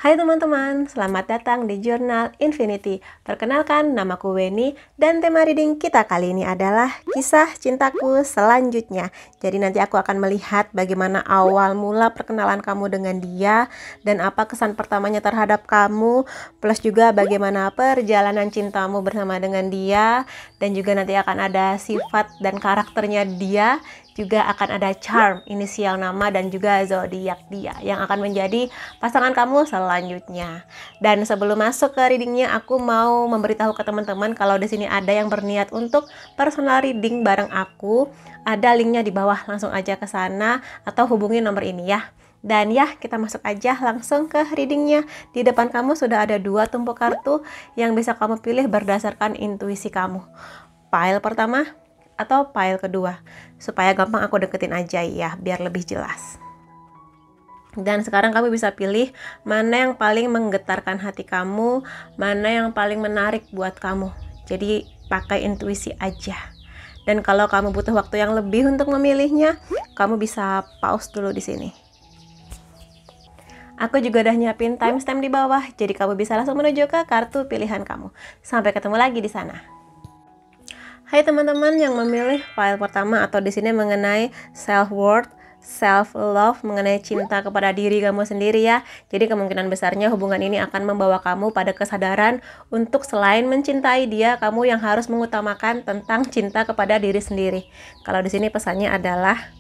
Hai teman-teman, selamat datang di Jurnal Infinity. Perkenalkan, namaku Weni dan tema reading kita kali ini adalah kisah cintaku selanjutnya. Jadi nanti aku akan melihat bagaimana awal mula perkenalan kamu dengan dia dan apa kesan pertamanya terhadap kamu, plus juga bagaimana perjalanan cintamu bersama dengan dia, dan juga nanti akan ada sifat dan karakternya dia. Juga akan ada charm, inisial nama, dan juga zodiak dia yang akan menjadi pasangan kamu selanjutnya. Dan sebelum masuk ke readingnya, aku mau memberitahu ke teman-teman kalau di sini ada yang berniat untuk personal reading bareng aku. Ada linknya di bawah, langsung aja ke sana atau hubungi nomor ini ya. Dan ya, kita masuk aja langsung ke readingnya. Di depan kamu sudah ada 2 tumpuk kartu yang bisa kamu pilih berdasarkan intuisi kamu. Pile pertama atau pile kedua, supaya gampang aku deketin aja ya, biar lebih jelas. Dan sekarang kamu bisa pilih mana yang paling menggetarkan hati kamu, mana yang paling menarik buat kamu. Jadi pakai intuisi aja. Dan kalau kamu butuh waktu yang lebih untuk memilihnya, kamu bisa pause dulu di sini. Aku juga udah nyiapin timestamp di bawah, jadi kamu bisa langsung menuju ke kartu pilihan kamu. Sampai ketemu lagi di sana. Hai teman-teman yang memilih file pertama atau di sini mengenai self-worth, self-love, mengenai cinta kepada diri kamu sendiri ya. Jadi kemungkinan besarnya hubungan ini akan membawa kamu pada kesadaran untuk selain mencintai dia, kamu yang harus mengutamakan tentang cinta kepada diri sendiri. Kalau di sini pesannya adalah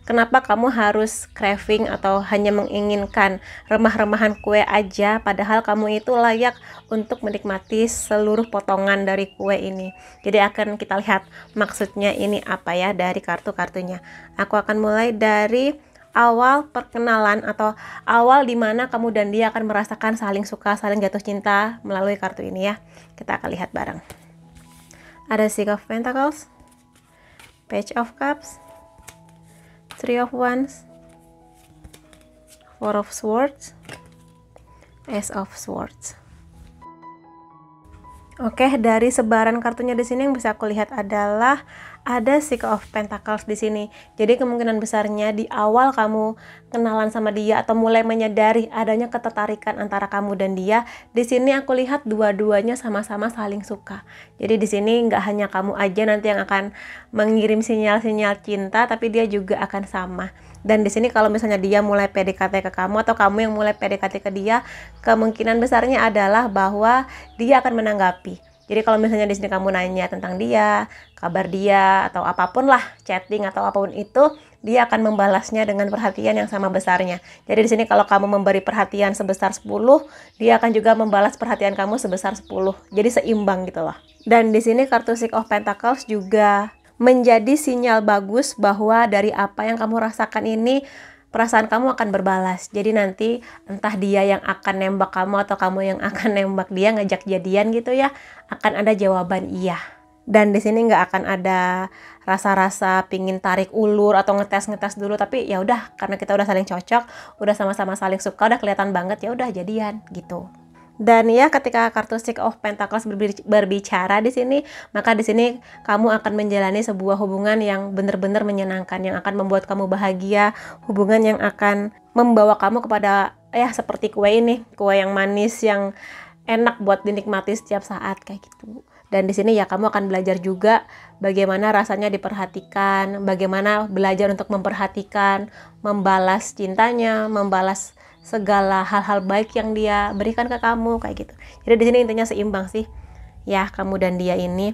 kenapa kamu harus craving atau hanya menginginkan remah-remahan kue aja, padahal kamu itu layak untuk menikmati seluruh potongan dari kue ini. Jadi akan kita lihat maksudnya ini apa ya dari kartu-kartunya. Aku akan mulai dari awal perkenalan atau awal dimana kamu dan dia akan merasakan saling suka, saling jatuh cinta melalui kartu ini ya. Kita akan lihat bareng. Ada Six of Pentacles, Page of Cups, Three of Wands, Four of Swords, Ace of Swords. Oke, dari sebaran kartunya di sini yang bisa aku lihat adalah ada Six of Pentacles di sini. Jadi kemungkinan besarnya di awal kamu kenalan sama dia atau mulai menyadari adanya ketertarikan antara kamu dan dia, di sini aku lihat dua-duanya sama-sama saling suka. Jadi di sini nggak hanya kamu aja nanti yang akan mengirim sinyal-sinyal cinta, tapi dia juga akan sama. Dan di sini kalau misalnya dia mulai PDKT ke kamu atau kamu yang mulai PDKT ke dia, kemungkinan besarnya adalah bahwa dia akan menanggapi. Jadi kalau misalnya di sini kamu nanya tentang dia, kabar dia atau apapun lah, chatting atau apapun itu, dia akan membalasnya dengan perhatian yang sama besarnya. Jadi di sini kalau kamu memberi perhatian sebesar 10, dia akan juga membalas perhatian kamu sebesar 10. Jadi seimbang gitu loh. Dan di sini kartu Six of Pentacles juga menjadi sinyal bagus bahwa dari apa yang kamu rasakan ini, perasaan kamu akan berbalas. Jadi nanti entah dia yang akan nembak kamu atau kamu yang akan nembak dia, ngajak jadian gitu ya, akan ada jawaban iya. Dan di sini nggak akan ada rasa-rasa pingin tarik ulur atau ngetes dulu, tapi ya udah karena kita udah saling cocok, udah sama-sama saling suka, udah kelihatan banget, ya udah jadian gitu. Dan ya ketika kartu Six of Pentacles berbicara di sini, maka di sini kamu akan menjalani sebuah hubungan yang benar-benar menyenangkan, yang akan membuat kamu bahagia, hubungan yang akan membawa kamu kepada ya seperti kue ini, kue yang manis yang enak buat dinikmati setiap saat kayak gitu. Dan di sini ya kamu akan belajar juga bagaimana rasanya diperhatikan, bagaimana belajar untuk memperhatikan, membalas cintanya, membalas segala hal-hal baik yang dia berikan ke kamu kayak gitu. Jadi di sini intinya seimbang sih ya kamu dan dia ini.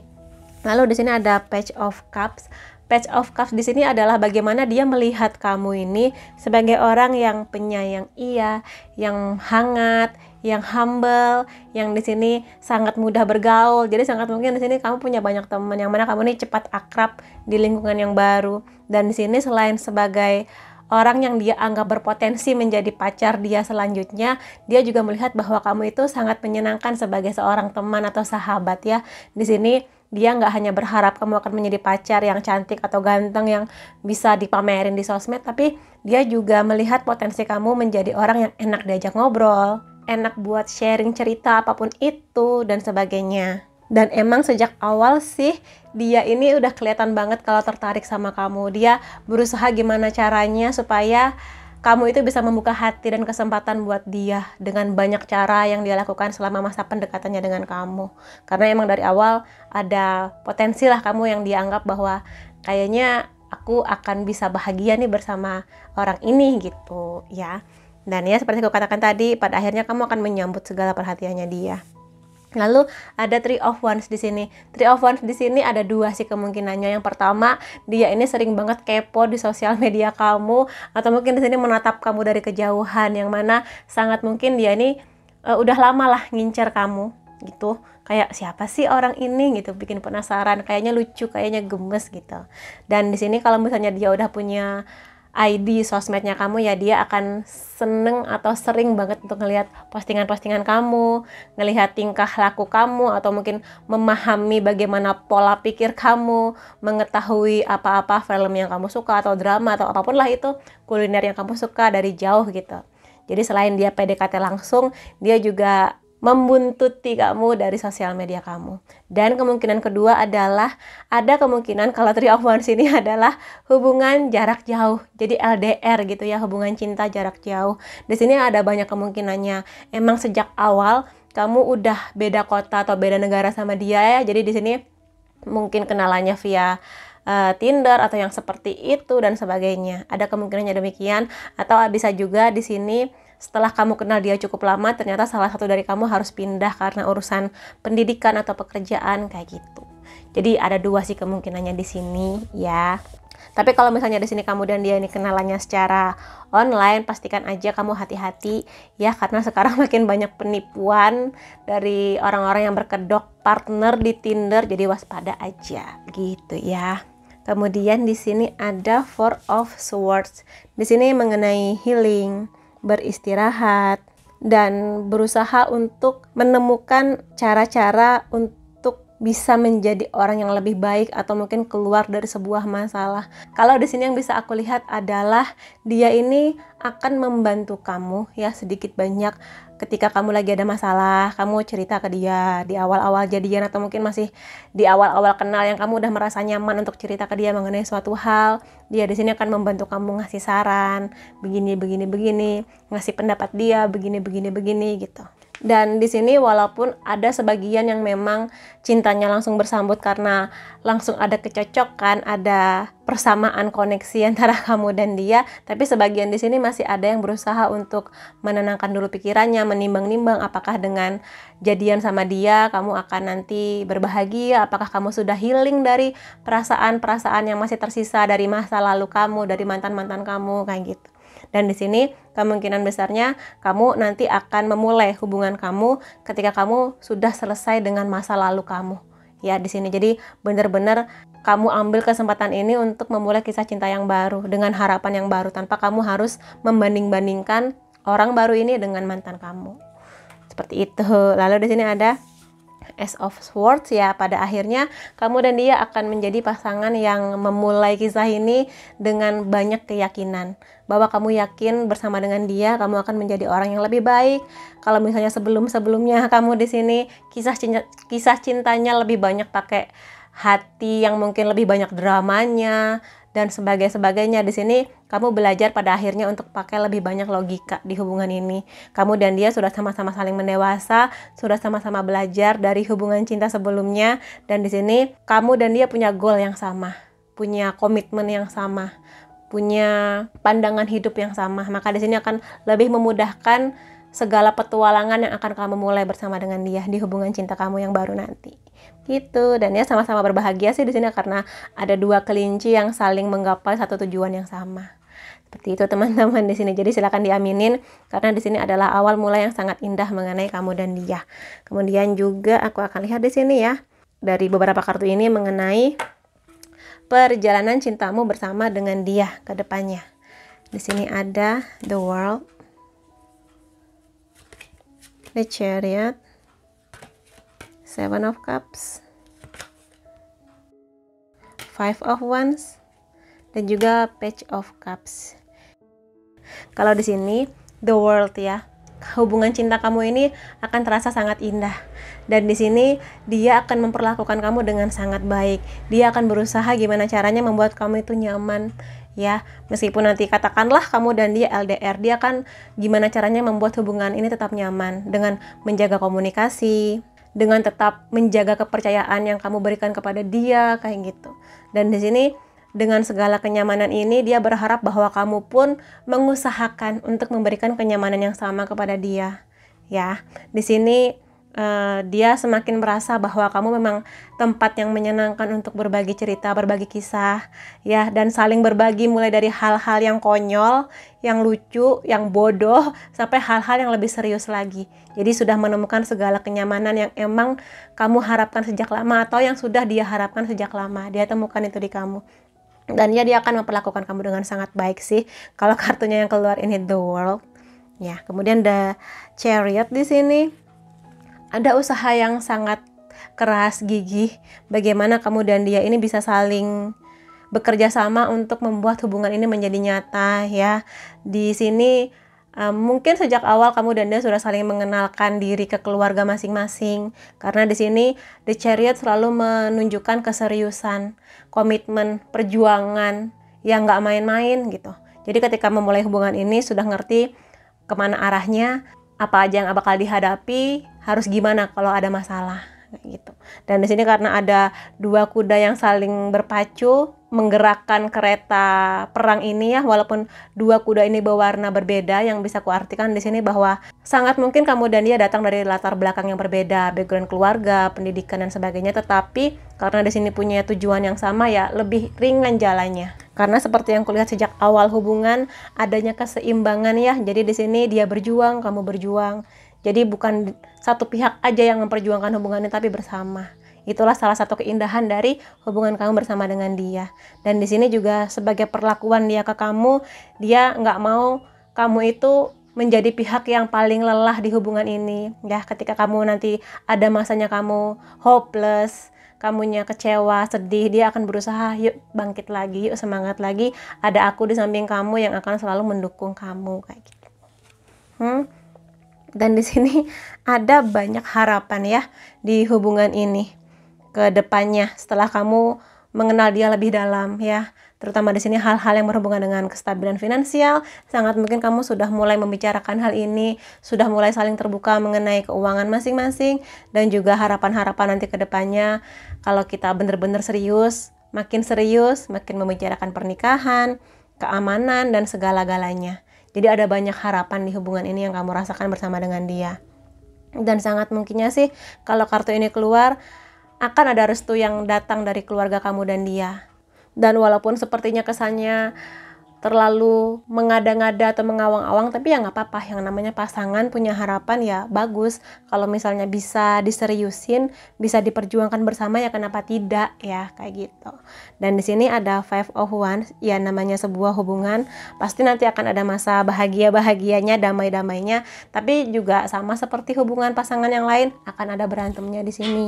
Lalu di sini ada Page of Cups. Page of Cups di sini adalah bagaimana dia melihat kamu ini sebagai orang yang penyayang iya, yang hangat, yang humble, yang di sini sangat mudah bergaul. Jadi sangat mungkin di sini kamu punya banyak teman yang mana kamu ini cepat akrab di lingkungan yang baru. Dan di sini selain sebagai orang yang dia anggap berpotensi menjadi pacar dia selanjutnya, dia juga melihat bahwa kamu itu sangat menyenangkan sebagai seorang teman atau sahabat ya. Di sini dia nggak hanya berharap kamu akan menjadi pacar yang cantik atau ganteng yang bisa dipamerin di sosmed, tapi dia juga melihat potensi kamu menjadi orang yang enak diajak ngobrol, enak buat sharing cerita apapun itu dan sebagainya. Dan emang sejak awal sih dia ini udah kelihatan banget kalau tertarik sama kamu. Dia berusaha gimana caranya supaya kamu itu bisa membuka hati dan kesempatan buat dia dengan banyak cara yang dia lakukan selama masa pendekatannya dengan kamu. Karena emang dari awal ada potensi lah kamu yang dia anggap bahwa kayaknya aku akan bisa bahagia nih bersama orang ini gitu ya. Dan ya seperti aku katakan tadi, pada akhirnya kamu akan menyambut segala perhatiannya dia. Lalu ada Three of Wands di sini. Three of Wands di sini ada dua sih kemungkinannya. Yang pertama, dia ini sering banget kepo di sosial media kamu, atau mungkin di sini menatap kamu dari kejauhan, yang mana sangat mungkin dia ini udah lama lah ngincer kamu gitu. Kayak siapa sih orang ini gitu, bikin penasaran, kayaknya lucu, kayaknya gemes gitu. Dan di sini kalau misalnya dia udah punya ID sosmednya kamu ya, dia akan seneng atau sering banget untuk ngelihat postingan-postingan kamu, ngelihat tingkah laku kamu, atau mungkin memahami bagaimana pola pikir kamu, mengetahui apa-apa film yang kamu suka atau drama atau apapun lah itu, kuliner yang kamu suka dari jauh gitu. Jadi selain dia PDKT langsung, dia juga membuntuti kamu dari sosial media kamu. Dan kemungkinan kedua adalah ada kemungkinan kalau Three of Wands ini adalah hubungan jarak jauh. Jadi LDR gitu ya, hubungan cinta jarak jauh. Di sini ada banyak kemungkinannya. Emang sejak awal kamu udah beda kota atau beda negara sama dia ya. Jadi di sini mungkin kenalannya via Tinder atau yang seperti itu dan sebagainya. Ada kemungkinannya demikian, atau bisa juga di sini setelah kamu kenal dia cukup lama, ternyata salah satu dari kamu harus pindah karena urusan pendidikan atau pekerjaan kayak gitu. Jadi ada dua sih kemungkinannya di sini ya. Tapi kalau misalnya di sini kamu dan dia ini kenalannya secara online, pastikan aja kamu hati-hati ya, karena sekarang makin banyak penipuan dari orang-orang yang berkedok partner di Tinder, jadi waspada aja gitu ya. Kemudian di sini ada Four of Swords. Di sini mengenai healing, beristirahat, dan berusaha untuk menemukan cara-cara untuk bisa menjadi orang yang lebih baik atau mungkin keluar dari sebuah masalah. Kalau di sini yang bisa aku lihat adalah dia ini akan membantu kamu ya sedikit banyak. Ketika kamu lagi ada masalah, kamu cerita ke dia di awal-awal jadian atau mungkin masih di awal-awal kenal yang kamu udah merasa nyaman untuk cerita ke dia mengenai suatu hal. Dia di sini akan membantu kamu ngasih saran, begini, ngasih pendapat dia, begini gitu. Dan di sini walaupun ada sebagian yang memang cintanya langsung bersambut karena langsung ada kecocokan, ada persamaan koneksi antara kamu dan dia, tapi sebagian di sini masih ada yang berusaha untuk menenangkan dulu pikirannya, menimbang-nimbang apakah dengan jadian sama dia kamu akan nanti berbahagia, apakah kamu sudah healing dari perasaan-perasaan yang masih tersisa dari masa lalu kamu, dari mantan-mantan kamu kayak gitu. Dan di sini kemungkinan besarnya kamu nanti akan memulai hubungan kamu ketika kamu sudah selesai dengan masa lalu kamu. Ya di sini jadi benar-benar kamu ambil kesempatan ini untuk memulai kisah cinta yang baru dengan harapan yang baru tanpa kamu harus membanding-bandingkan orang baru ini dengan mantan kamu. Seperti itu. Lalu di sini ada Ace of Swords ya, pada akhirnya kamu dan dia akan menjadi pasangan yang memulai kisah ini dengan banyak keyakinan bahwa kamu yakin bersama dengan dia kamu akan menjadi orang yang lebih baik. Kalau misalnya sebelumnya kamu di sini kisah cintanya lebih banyak pakai hati yang mungkin lebih banyak dramanya dan sebagainya, di sini kamu belajar pada akhirnya untuk pakai lebih banyak logika di hubungan ini. Kamu dan dia sudah sama-sama saling mendewasa, sudah sama-sama belajar dari hubungan cinta sebelumnya, dan di sini kamu dan dia punya goal yang sama, punya komitmen yang sama, punya pandangan hidup yang sama. Maka di sini akan lebih memudahkan segala petualangan yang akan kamu mulai bersama dengan dia di hubungan cinta kamu yang baru nanti. Gitu. Dan ya sama-sama berbahagia sih di sini karena ada dua kelinci yang saling menggapai satu tujuan yang sama. Seperti itu teman-teman di sini. Jadi silakan diaminin karena di sini adalah awal mulai yang sangat indah mengenai kamu dan dia. Kemudian juga aku akan lihat di sini ya dari beberapa kartu ini mengenai perjalanan cintamu bersama dengan dia ke depannya. Di sini ada The World, The Chariot, Seven of Cups, Five of Wands, dan juga Page of Cups. Kalau di sini The World ya, hubungan cinta kamu ini akan terasa sangat indah. Dan di sini dia akan memperlakukan kamu dengan sangat baik. Dia akan berusaha gimana caranya membuat kamu itu nyaman. ya. Meskipun nanti katakanlah kamu dan dia LDR, dia kan gimana caranya membuat hubungan ini tetap nyaman dengan menjaga komunikasi, dengan tetap menjaga kepercayaan yang kamu berikan kepada dia, kayak gitu. Dan di sini dengan segala kenyamanan ini, dia berharap bahwa kamu pun mengusahakan untuk memberikan kenyamanan yang sama kepada dia. Ya, di sini dia semakin merasa bahwa kamu memang tempat yang menyenangkan untuk berbagi cerita, berbagi kisah, ya, dan saling berbagi mulai dari hal-hal yang konyol, yang lucu, yang bodoh, sampai hal-hal yang lebih serius lagi. Jadi sudah menemukan segala kenyamanan yang emang kamu harapkan sejak lama atau yang sudah dia harapkan sejak lama. Dia temukan itu di kamu. Dan dia akan memperlakukan kamu dengan sangat baik sih. Kalau kartunya yang keluar ini The World, ya. Kemudian The Chariot di sini ada usaha yang sangat keras, gigih. Bagaimana kamu dan dia ini bisa saling bekerja sama untuk membuat hubungan ini menjadi nyata, ya. Di sini mungkin sejak awal kamu dan dia sudah saling mengenalkan diri ke keluarga masing-masing. Karena di sini The Chariot selalu menunjukkan keseriusan, komitmen, perjuangan yang nggak main-main gitu. Jadi ketika memulai hubungan ini sudah ngerti kemana arahnya, apa aja yang bakal dihadapi, harus gimana kalau ada masalah gitu. Dan di sini karena ada dua kuda yang saling berpacu menggerakkan kereta perang ini, ya, walaupun dua kuda ini berwarna berbeda, yang bisa kuartikan di sini bahwa sangat mungkin kamu dan dia datang dari latar belakang yang berbeda, background keluarga, pendidikan dan sebagainya, tetapi karena di sini punya tujuan yang sama, ya, lebih ringan jalannya. Karena seperti yang kulihat sejak awal hubungan, adanya keseimbangan, ya. Jadi di sini dia berjuang, kamu berjuang. Jadi bukan satu pihak aja yang memperjuangkan hubungannya, tapi bersama. Itulah salah satu keindahan dari hubungan kamu bersama dengan dia. Dan di sini juga sebagai perlakuan dia ke kamu, dia nggak mau kamu itu menjadi pihak yang paling lelah di hubungan ini. Ya, ketika kamu nanti ada masanya kamu hopeless, kamunya kecewa, sedih, dia akan berusaha, yuk bangkit lagi, yuk semangat lagi. Ada aku di samping kamu yang akan selalu mendukung kamu, kayak gitu. Dan di sini ada banyak harapan, ya, di hubungan ini ke depannya setelah kamu mengenal dia lebih dalam, ya. Terutama di sini hal-hal yang berhubungan dengan kestabilan finansial, sangat mungkin kamu sudah mulai membicarakan hal ini, sudah mulai saling terbuka mengenai keuangan masing-masing, dan juga harapan-harapan nanti ke depannya kalau kita benar-benar serius, makin membicarakan pernikahan, keamanan, dan segala-galanya. Jadi ada banyak harapan di hubungan ini yang kamu rasakan bersama dengan dia. Dan sangat mungkinnya sih kalau kartu ini keluar, akan ada restu yang datang dari keluarga kamu dan dia. Dan walaupun sepertinya kesannya terlalu mengada-ngada atau mengawang-awang, tapi ya nggak apa-apa. Yang namanya pasangan punya harapan, ya bagus. Kalau misalnya bisa diseriusin, bisa diperjuangkan bersama, ya kenapa tidak, ya, kayak gitu. Dan di sini ada Five of Wands, ya, namanya sebuah hubungan pasti nanti akan ada masa bahagia-bahagianya, damai-damainya, tapi juga sama seperti hubungan pasangan yang lain akan ada berantemnya di sini.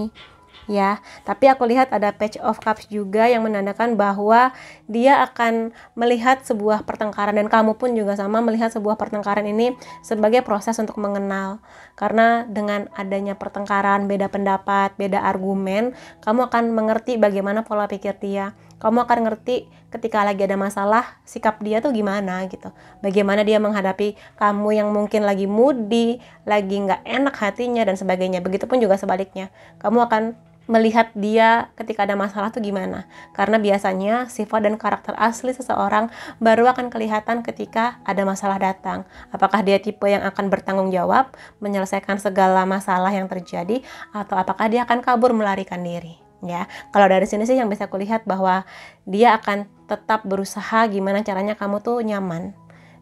Ya, tapi aku lihat ada Page of Cups juga yang menandakan bahwa dia akan melihat sebuah pertengkaran, dan kamu pun juga sama melihat sebuah pertengkaran ini sebagai proses untuk mengenal. Karena dengan adanya pertengkaran, beda pendapat, beda argumen, kamu akan mengerti bagaimana pola pikir dia. Kamu akan ngerti ketika lagi ada masalah, sikap dia tuh gimana gitu. Bagaimana dia menghadapi kamu yang mungkin lagi moody, lagi nggak enak hatinya, dan sebagainya. Begitupun juga sebaliknya. Kamu akan melihat dia ketika ada masalah tuh gimana. Karena biasanya sifat dan karakter asli seseorang baru akan kelihatan ketika ada masalah datang. Apakah dia tipe yang akan bertanggung jawab, menyelesaikan segala masalah yang terjadi, atau apakah dia akan kabur melarikan diri. Ya, kalau dari sini sih yang bisa kulihat bahwa dia akan tetap berusaha gimana caranya kamu tuh nyaman.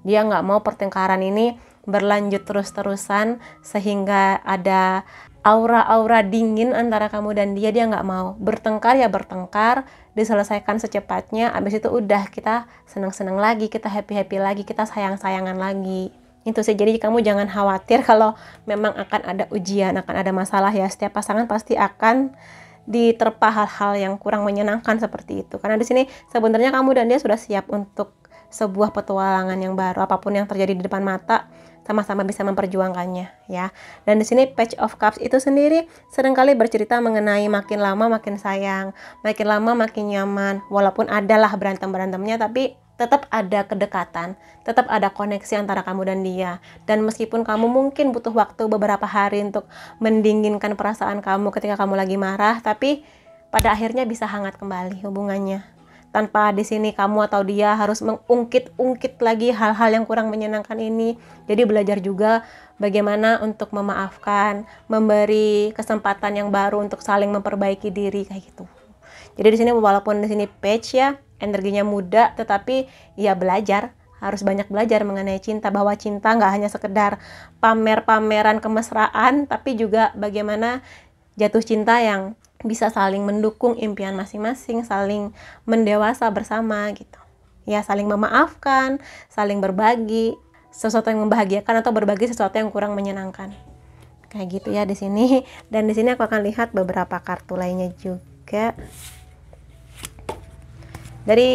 Dia nggak mau pertengkaran ini berlanjut terus-terusan sehingga ada aura-aura dingin antara kamu dan dia nggak mau. Bertengkar ya bertengkar, diselesaikan secepatnya, abis itu udah kita senang-senang lagi, kita happy-happy lagi, kita sayang-sayangan lagi. Itu sih, jadi kamu jangan khawatir kalau memang akan ada ujian, akan ada masalah, ya. Setiap pasangan pasti akan diterpa hal-hal yang kurang menyenangkan seperti itu. Karena di sini sebenarnya kamu dan dia sudah siap untuk sebuah petualangan yang baru. Apapun yang terjadi di depan mata, sama-sama bisa memperjuangkannya, ya. Dan di sini Page of Cups itu sendiri seringkali bercerita mengenai makin lama makin sayang, makin lama makin nyaman. Walaupun adalah berantem-berantemnya, tapi tetap ada kedekatan, tetap ada koneksi antara kamu dan dia. Dan meskipun kamu mungkin butuh waktu beberapa hari untuk mendinginkan perasaan kamu ketika kamu lagi marah, tapi pada akhirnya bisa hangat kembali hubungannya. Tanpa di sini kamu atau dia harus mengungkit-ungkit lagi hal-hal yang kurang menyenangkan ini. Jadi belajar juga bagaimana untuk memaafkan, memberi kesempatan yang baru untuk saling memperbaiki diri kayak gitu. Jadi di sini walaupun di sini page ya, energinya muda, tetapi ya belajar, harus banyak belajar mengenai cinta, bahwa cinta nggak hanya sekedar pamer-pameran kemesraan, tapi juga bagaimana jatuh cinta yang bisa saling mendukung impian masing-masing, saling mendewasa bersama gitu. Ya, saling memaafkan, saling berbagi sesuatu yang membahagiakan atau berbagi sesuatu yang kurang menyenangkan. Kayak gitu ya di sini. Dan di sini aku akan lihat beberapa kartu lainnya juga. Dari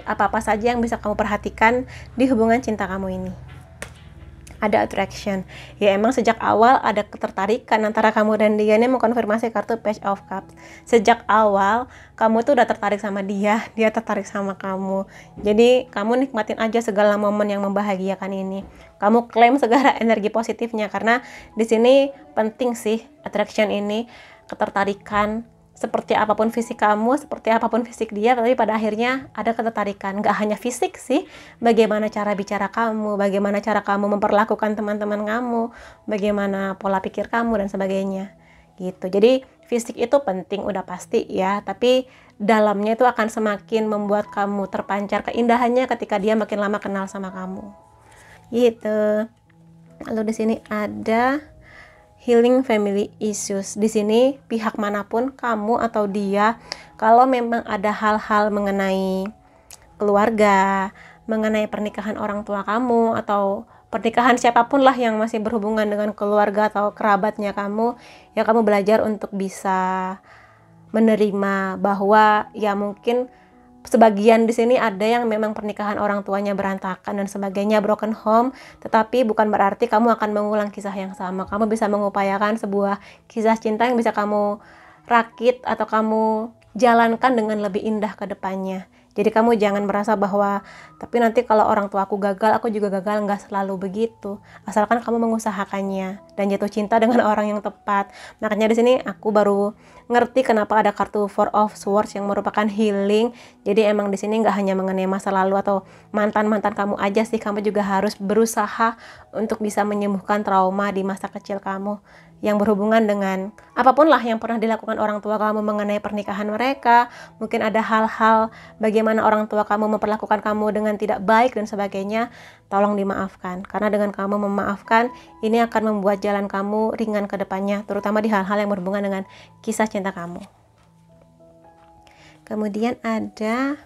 apa-apa saja yang bisa kamu perhatikan di hubungan cinta kamu ini. Ada attraction. Ya emang sejak awal ada ketertarikan antara kamu dan dia. Ini mengkonfirmasi kartu Page of Cups. Sejak awal kamu tuh udah tertarik sama dia, dia tertarik sama kamu. Jadi kamu nikmatin aja segala momen yang membahagiakan ini. Kamu klaim segala energi positifnya, karena di sini penting sih attraction ini, ketertarikan. Seperti apapun fisik kamu, seperti apapun fisik dia, tapi pada akhirnya ada ketertarikan. Gak hanya fisik sih, bagaimana cara bicara kamu, bagaimana cara kamu memperlakukan teman-teman kamu, bagaimana pola pikir kamu, dan sebagainya. Gitu. Jadi fisik itu penting, udah pasti ya, tapi dalamnya itu akan semakin membuat kamu terpancar keindahannya ketika dia makin lama kenal sama kamu. Gitu. Lalu di sini ada healing family issues. Di sini pihak manapun, kamu atau dia, kalau memang ada hal-hal mengenai keluarga, mengenai pernikahan orang tua kamu, atau pernikahan siapapun lah yang masih berhubungan dengan keluarga atau kerabatnya kamu, ya kamu belajar untuk bisa menerima bahwa ya mungkin sebagian di sini ada yang memang pernikahan orang tuanya berantakan dan sebagainya, broken home, tetapi bukan berarti kamu akan mengulang kisah yang sama. Kamu bisa mengupayakan sebuah kisah cinta yang bisa kamu rakit atau kamu jalankan dengan lebih indah ke depannya. Jadi kamu jangan merasa bahwa tapi nanti kalau orang tua aku gagal, aku juga gagal. Nggak selalu begitu. Asalkan kamu mengusahakannya dan jatuh cinta dengan orang yang tepat. Makanya di sini aku baru ngerti kenapa ada kartu Four of Swords yang merupakan healing. Jadi emang di sini nggak hanya mengenai masa lalu atau mantan-mantan kamu aja sih, kamu juga harus berusaha untuk bisa menyembuhkan trauma di masa kecil kamu yang berhubungan dengan apapun lah yang pernah dilakukan orang tua kamu mengenai pernikahan mereka. Mungkin ada hal-hal bagaimana orang tua kamu memperlakukan kamu dengan tidak baik dan sebagainya. Tolong dimaafkan, karena dengan kamu memaafkan, ini akan membuat jalan kamu ringan ke depannya, terutama di hal-hal yang berhubungan dengan kisah cinta kamu. Kemudian ada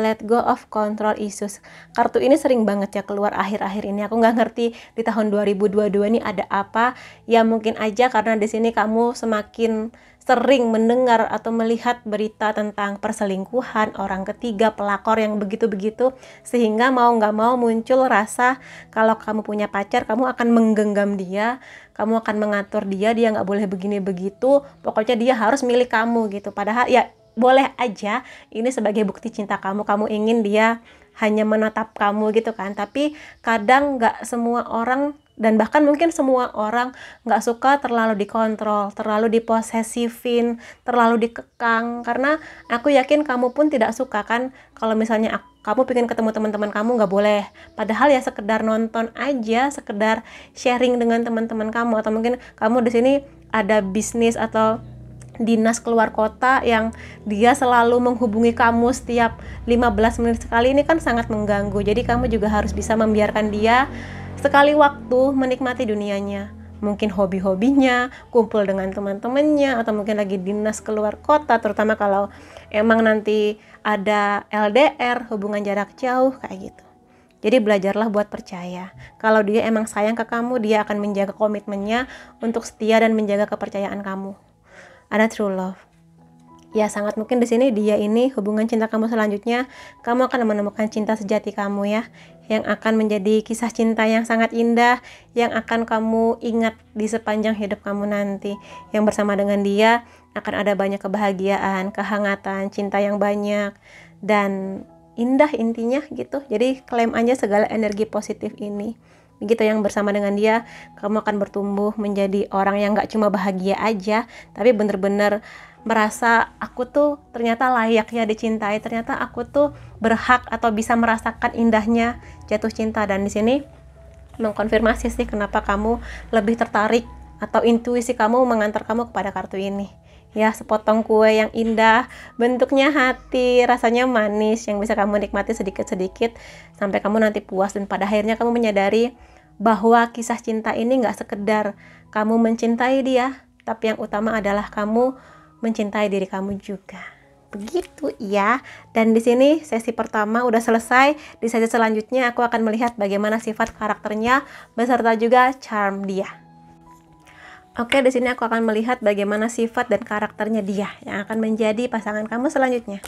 let go of control issues. Kartu ini sering banget ya keluar akhir-akhir ini. Aku nggak ngerti di tahun 2022 ini ada apa. Ya mungkin aja karena di sini kamu semakin sering mendengar atau melihat berita tentang perselingkuhan, orang ketiga, pelakor yang begitu-begitu, sehingga mau nggak mau muncul rasa kalau kamu punya pacar, kamu akan menggenggam dia, kamu akan mengatur dia nggak boleh begini begitu, pokoknya dia harus milik kamu gitu. Padahal ya boleh aja ini sebagai bukti cinta kamu ingin dia hanya menatap kamu gitu kan, tapi kadang nggak semua orang, dan bahkan mungkin semua orang nggak suka terlalu dikontrol, terlalu diposesifin, terlalu dikekang, karena aku yakin kamu pun tidak suka kan kalau misalnya kamu pengen ketemu teman-teman kamu nggak boleh, padahal ya sekedar nonton aja, sekedar sharing dengan teman-teman kamu, atau mungkin kamu di sini ada bisnis atau dinas keluar kota yang dia selalu menghubungi kamu setiap 15 menit sekali, ini kan sangat mengganggu. Jadi kamu juga harus bisa membiarkan dia sekali waktu menikmati dunianya, mungkin hobi-hobinya, kumpul dengan teman-temannya, atau mungkin lagi dinas keluar kota, terutama kalau emang nanti ada LDR, hubungan jarak jauh kayak gitu. Jadi belajarlah buat percaya. Kalau dia emang sayang ke kamu, dia akan menjaga komitmennya untuk setia dan menjaga kepercayaan kamu. Ada true love. Ya sangat mungkin di sini dia ini hubungan cinta kamu selanjutnya, kamu akan menemukan cinta sejati kamu ya, yang akan menjadi kisah cinta yang sangat indah, yang akan kamu ingat di sepanjang hidup kamu nanti. Yang bersama dengan dia akan ada banyak kebahagiaan, kehangatan, cinta yang banyak, dan indah intinya gitu. Jadi klaim aja segala energi positif ini. Begitu yang bersama dengan dia, kamu akan bertumbuh menjadi orang yang gak cuma bahagia aja, tapi bener-bener merasa aku tuh ternyata layak ya dicintai, ternyata aku tuh berhak atau bisa merasakan indahnya jatuh cinta. Dan di sini mengkonfirmasi sih kenapa kamu lebih tertarik atau intuisi kamu mengantar kamu kepada kartu ini. Ya, sepotong kue yang indah, bentuknya hati, rasanya manis yang bisa kamu nikmati sedikit-sedikit sampai kamu nanti puas, dan pada akhirnya kamu menyadari bahwa kisah cinta ini gak sekedar kamu mencintai dia, tapi yang utama adalah kamu mencintai diri kamu juga. Begitu ya. Dan di sini sesi pertama udah selesai. Di sesi selanjutnya aku akan melihat bagaimana sifat karakternya beserta juga charm dia. Oke, di sini aku akan melihat bagaimana sifat dan karakternya dia yang akan menjadi pasangan kamu selanjutnya.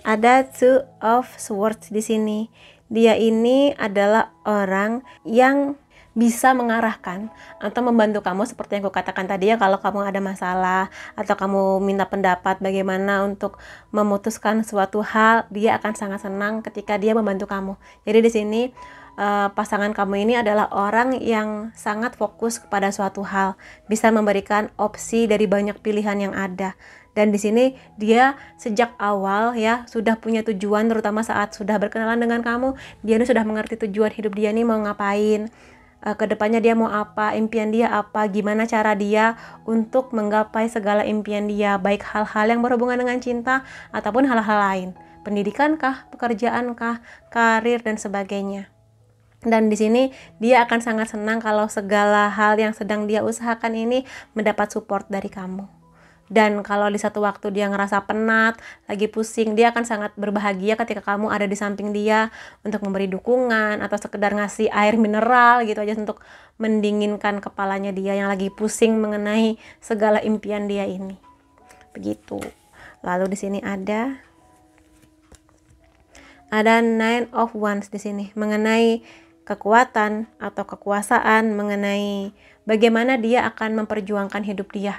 Ada Two of Swords di sini. Dia ini adalah orang yang bisa mengarahkan atau membantu kamu seperti yang aku katakan tadi ya, kalau kamu ada masalah atau kamu minta pendapat bagaimana untuk memutuskan suatu hal, dia akan sangat senang ketika dia membantu kamu. Jadi di sini pasangan kamu ini adalah orang yang sangat fokus kepada suatu hal, bisa memberikan opsi dari banyak pilihan yang ada. Dan di sini dia sejak awal ya sudah punya tujuan, terutama saat sudah berkenalan dengan kamu, dia ini sudah mengerti tujuan hidup dia nih mau ngapain, kedepannya dia mau apa, impian dia apa, gimana cara dia untuk menggapai segala impian dia, baik hal-hal yang berhubungan dengan cinta ataupun hal-hal lain, pendidikan kah, pekerjaan kah, karir dan sebagainya. Dan di sini dia akan sangat senang kalau segala hal yang sedang dia usahakan ini mendapat support dari kamu. Dan kalau di satu waktu dia ngerasa penat, lagi pusing, dia akan sangat berbahagia ketika kamu ada di samping dia untuk memberi dukungan atau sekedar ngasih air mineral gitu aja untuk mendinginkan kepalanya dia yang lagi pusing mengenai segala impian dia ini. Begitu. Lalu di sini ada Nine of Wands di sini mengenai kekuatan atau kekuasaan, mengenai bagaimana dia akan memperjuangkan hidup dia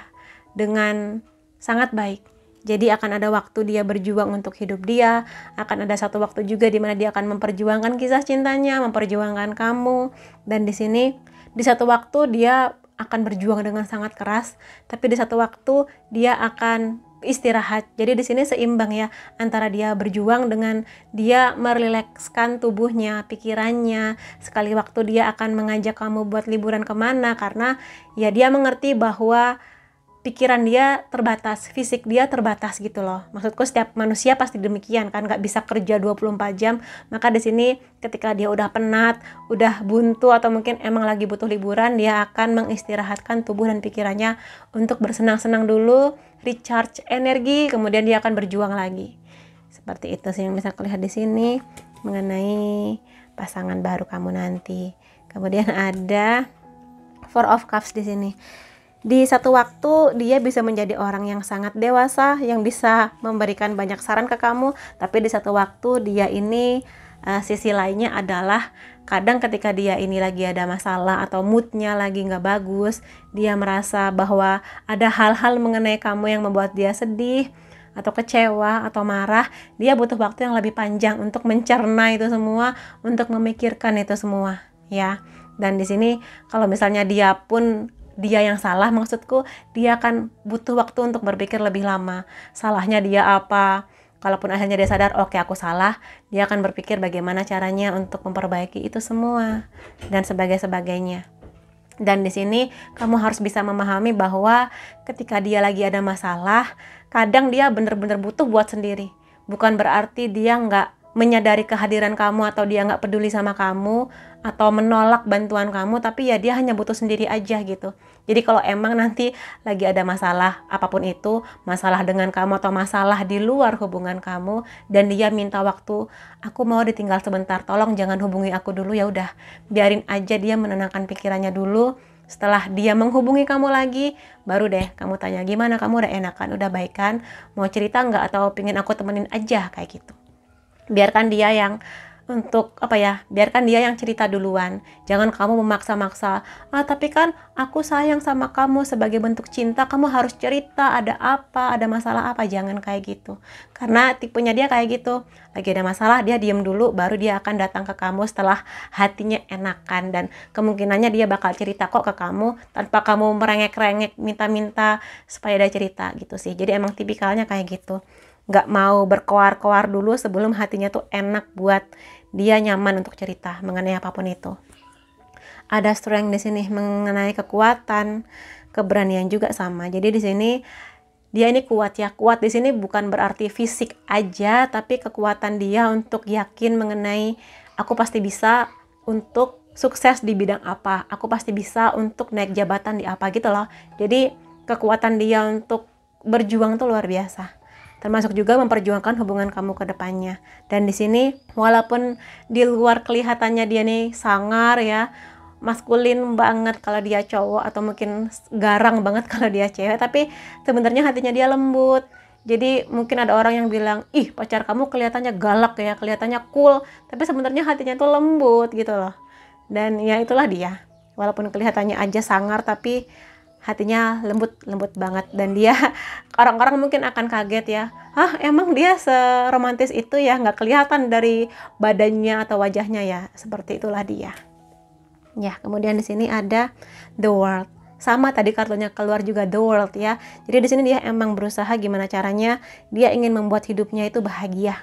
dengan sangat baik. Jadi akan ada waktu dia berjuang untuk hidup dia, akan ada satu waktu juga di mana dia akan memperjuangkan kisah cintanya, memperjuangkan kamu. Dan di sini di satu waktu dia akan berjuang dengan sangat keras, tapi di satu waktu dia akan istirahat. Jadi di sini seimbang ya antara dia berjuang dengan dia merilekskan tubuhnya, pikirannya. Sekali waktu dia akan mengajak kamu buat liburan kemana, karena ya dia mengerti bahwa pikiran dia terbatas, fisik dia terbatas gitu loh. Maksudku setiap manusia pasti demikian kan, nggak bisa kerja 24 jam. Maka di sini ketika dia udah penat, udah buntu atau mungkin emang lagi butuh liburan, dia akan mengistirahatkan tubuh dan pikirannya untuk bersenang-senang dulu, recharge energi, kemudian dia akan berjuang lagi. Seperti itu sih yang bisa kulihat di sini mengenai pasangan baru kamu nanti. Kemudian ada Four of Cups di sini. Di satu waktu dia bisa menjadi orang yang sangat dewasa, yang bisa memberikan banyak saran ke kamu, tapi di satu waktu dia ini sisi lainnya adalah kadang ketika dia ini lagi ada masalah atau moodnya lagi nggak bagus, dia merasa bahwa ada hal-hal mengenai kamu yang membuat dia sedih atau kecewa atau marah. Dia butuh waktu yang lebih panjang untuk mencerna itu semua, untuk memikirkan itu semua ya. Dan di sini kalau misalnya dia yang salah, maksudku dia akan butuh waktu untuk berpikir lebih lama. Salahnya dia apa? Kalaupun akhirnya dia sadar, oke aku salah, dia akan berpikir bagaimana caranya untuk memperbaiki itu semua dan sebagainya. Dan di sini kamu harus bisa memahami bahwa ketika dia lagi ada masalah, kadang dia bener-bener butuh buat sendiri. Bukan berarti dia nggak menyadari kehadiran kamu atau dia nggak peduli sama kamu atau menolak bantuan kamu, tapi ya dia hanya butuh sendiri aja gitu. Jadi kalau emang nanti lagi ada masalah apapun itu, masalah dengan kamu atau masalah di luar hubungan kamu, dan dia minta waktu, aku mau ditinggal sebentar, tolong jangan hubungi aku dulu, ya udah biarin aja dia menenangkan pikirannya dulu. Setelah dia menghubungi kamu lagi, baru deh kamu tanya gimana, kamu udah enakan, udah baikan, mau cerita nggak atau pingin aku temenin aja, kayak gitu. Biarkan dia yang untuk apa ya, biarkan dia yang cerita duluan. Jangan kamu memaksa-maksa, tapi kan aku sayang sama kamu, sebagai bentuk cinta kamu harus cerita ada apa, ada masalah apa. Jangan kayak gitu, karena tipenya dia kayak gitu, lagi ada masalah dia diem dulu, baru dia akan datang ke kamu setelah hatinya enakan. Dan kemungkinannya dia bakal cerita kok ke kamu tanpa kamu merengek-rengek minta-minta supaya dia cerita gitu sih. Jadi emang tipikalnya kayak gitu, nggak mau berkoar-koar dulu sebelum hatinya tuh enak buat dia nyaman untuk cerita mengenai apapun itu. Ada strength di sini mengenai kekuatan, keberanian juga sama. Jadi di sini dia ini kuat ya. Kuat di sini bukan berarti fisik aja, tapi kekuatan dia untuk yakin mengenai aku pasti bisa untuk sukses di bidang apa. Aku pasti bisa untuk naik jabatan di apa gitu loh. Jadi kekuatan dia untuk berjuang tuh luar biasa. Termasuk juga memperjuangkan hubungan kamu ke depannya. Dan di sini walaupun di luar kelihatannya dia nih sangar ya, maskulin banget kalau dia cowok, atau mungkin garang banget kalau dia cewek, tapi sebenarnya hatinya dia lembut. Jadi mungkin ada orang yang bilang, ih pacar kamu kelihatannya galak ya, kelihatannya cool, tapi sebenarnya hatinya tuh lembut gitu loh. Dan ya itulah dia, walaupun kelihatannya aja sangar tapi hatinya lembut banget. Dan dia orang-orang mungkin akan kaget ya, emang dia seromantis itu ya, nggak kelihatan dari badannya atau wajahnya ya. Seperti itulah dia ya. Kemudian di sini ada the world, sama tadi kartunya keluar juga the world ya. Jadi di sini dia emang berusaha gimana caranya dia ingin membuat hidupnya itu bahagia,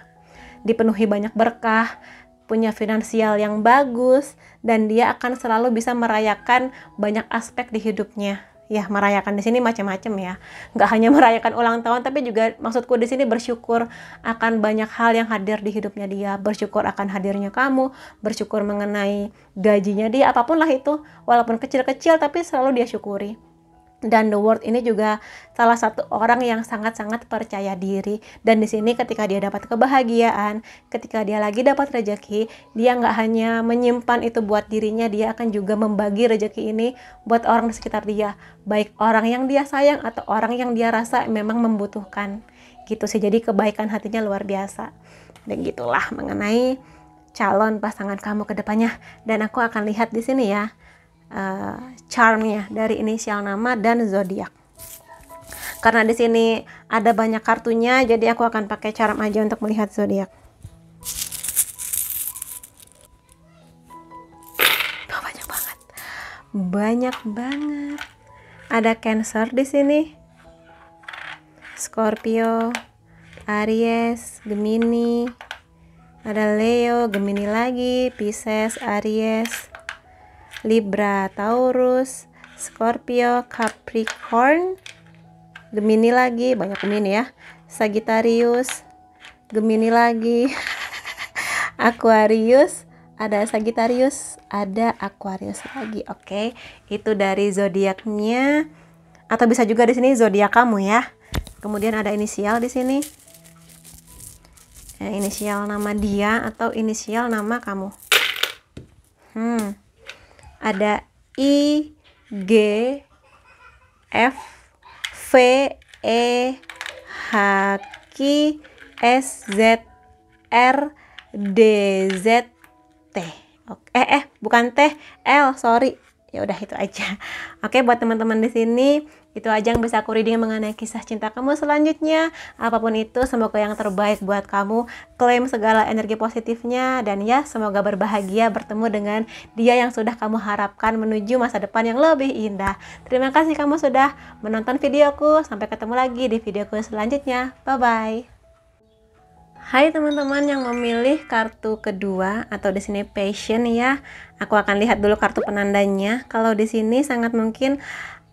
dipenuhi banyak berkah, punya finansial yang bagus, dan dia akan selalu bisa merayakan banyak aspek di hidupnya. Ya, merayakan di sini macam-macam ya. Nggak hanya merayakan ulang tahun, tapi juga maksudku di sini bersyukur akan banyak hal yang hadir di hidupnya dia. Bersyukur akan hadirnya kamu, bersyukur mengenai gajinya dia, apapun lah itu. Walaupun kecil-kecil, tapi selalu dia syukuri. Dan the world ini juga salah satu orang yang sangat-sangat percaya diri. Dan di sini ketika dia dapat kebahagiaan, ketika dia lagi dapat rezeki, dia nggak hanya menyimpan itu buat dirinya, dia akan juga membagi rezeki ini buat orang di sekitar dia, baik orang yang dia sayang atau orang yang dia rasa memang membutuhkan gitu sih. Jadi kebaikan hatinya luar biasa. Dan gitulah mengenai calon pasangan kamu ke depannya. Dan aku akan lihat di sini ya, charmnya dari inisial nama dan zodiak. Karena di sini ada banyak kartunya, jadi aku akan pakai charm aja untuk melihat zodiak. Banyak banget. Ada Cancer di sini, Scorpio, Aries, Gemini, ada Leo, Gemini lagi, Pisces, Aries, Libra, Taurus, Scorpio, Capricorn, Gemini lagi, banyak Gemini ya, Sagittarius, Gemini lagi, Aquarius, ada Sagittarius, ada Aquarius lagi. Oke, itu dari zodiaknya, atau bisa juga di sini zodiak kamu ya. Kemudian ada inisial di sini, inisial nama dia atau inisial nama kamu. Ada I, G, F, V, E, H, Q, S, Z, R, D, Z, T. Oke, bukan T, L, sorry. Ya udah itu aja. Oke, buat teman-teman di sini itu aja yang bisa aku reading mengenai kisah cinta kamu selanjutnya. Apapun itu, semoga yang terbaik buat kamu. Klaim segala energi positifnya, dan ya semoga berbahagia bertemu dengan dia yang sudah kamu harapkan menuju masa depan yang lebih indah. Terima kasih kamu sudah menonton videoku. Sampai ketemu lagi di videoku selanjutnya. Bye bye. Hai teman-teman yang memilih kartu kedua atau di sini passion ya. Aku akan lihat dulu kartu penandanya. Kalau di sini sangat mungkin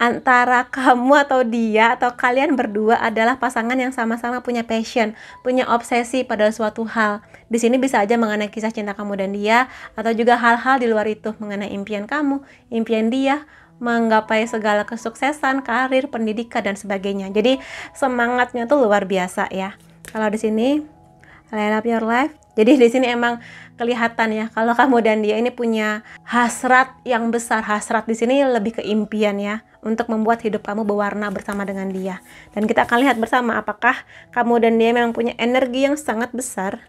antara kamu atau dia atau kalian berdua adalah pasangan yang sama-sama punya passion, punya obsesi pada suatu hal. Di sini bisa aja mengenai kisah cinta kamu dan dia, atau juga hal-hal di luar itu mengenai impian kamu, impian dia, menggapai segala kesuksesan, karir, pendidikan dan sebagainya. Jadi semangatnya tuh luar biasa ya. Kalau di sini light up your life. Jadi di sini emang kelihatan ya kalau kamu dan dia ini punya hasrat yang besar. Hasrat di sini lebih ke impian ya, untuk membuat hidup kamu berwarna bersama dengan dia. Dan kita akan lihat bersama apakah kamu dan dia memang punya energi yang sangat besar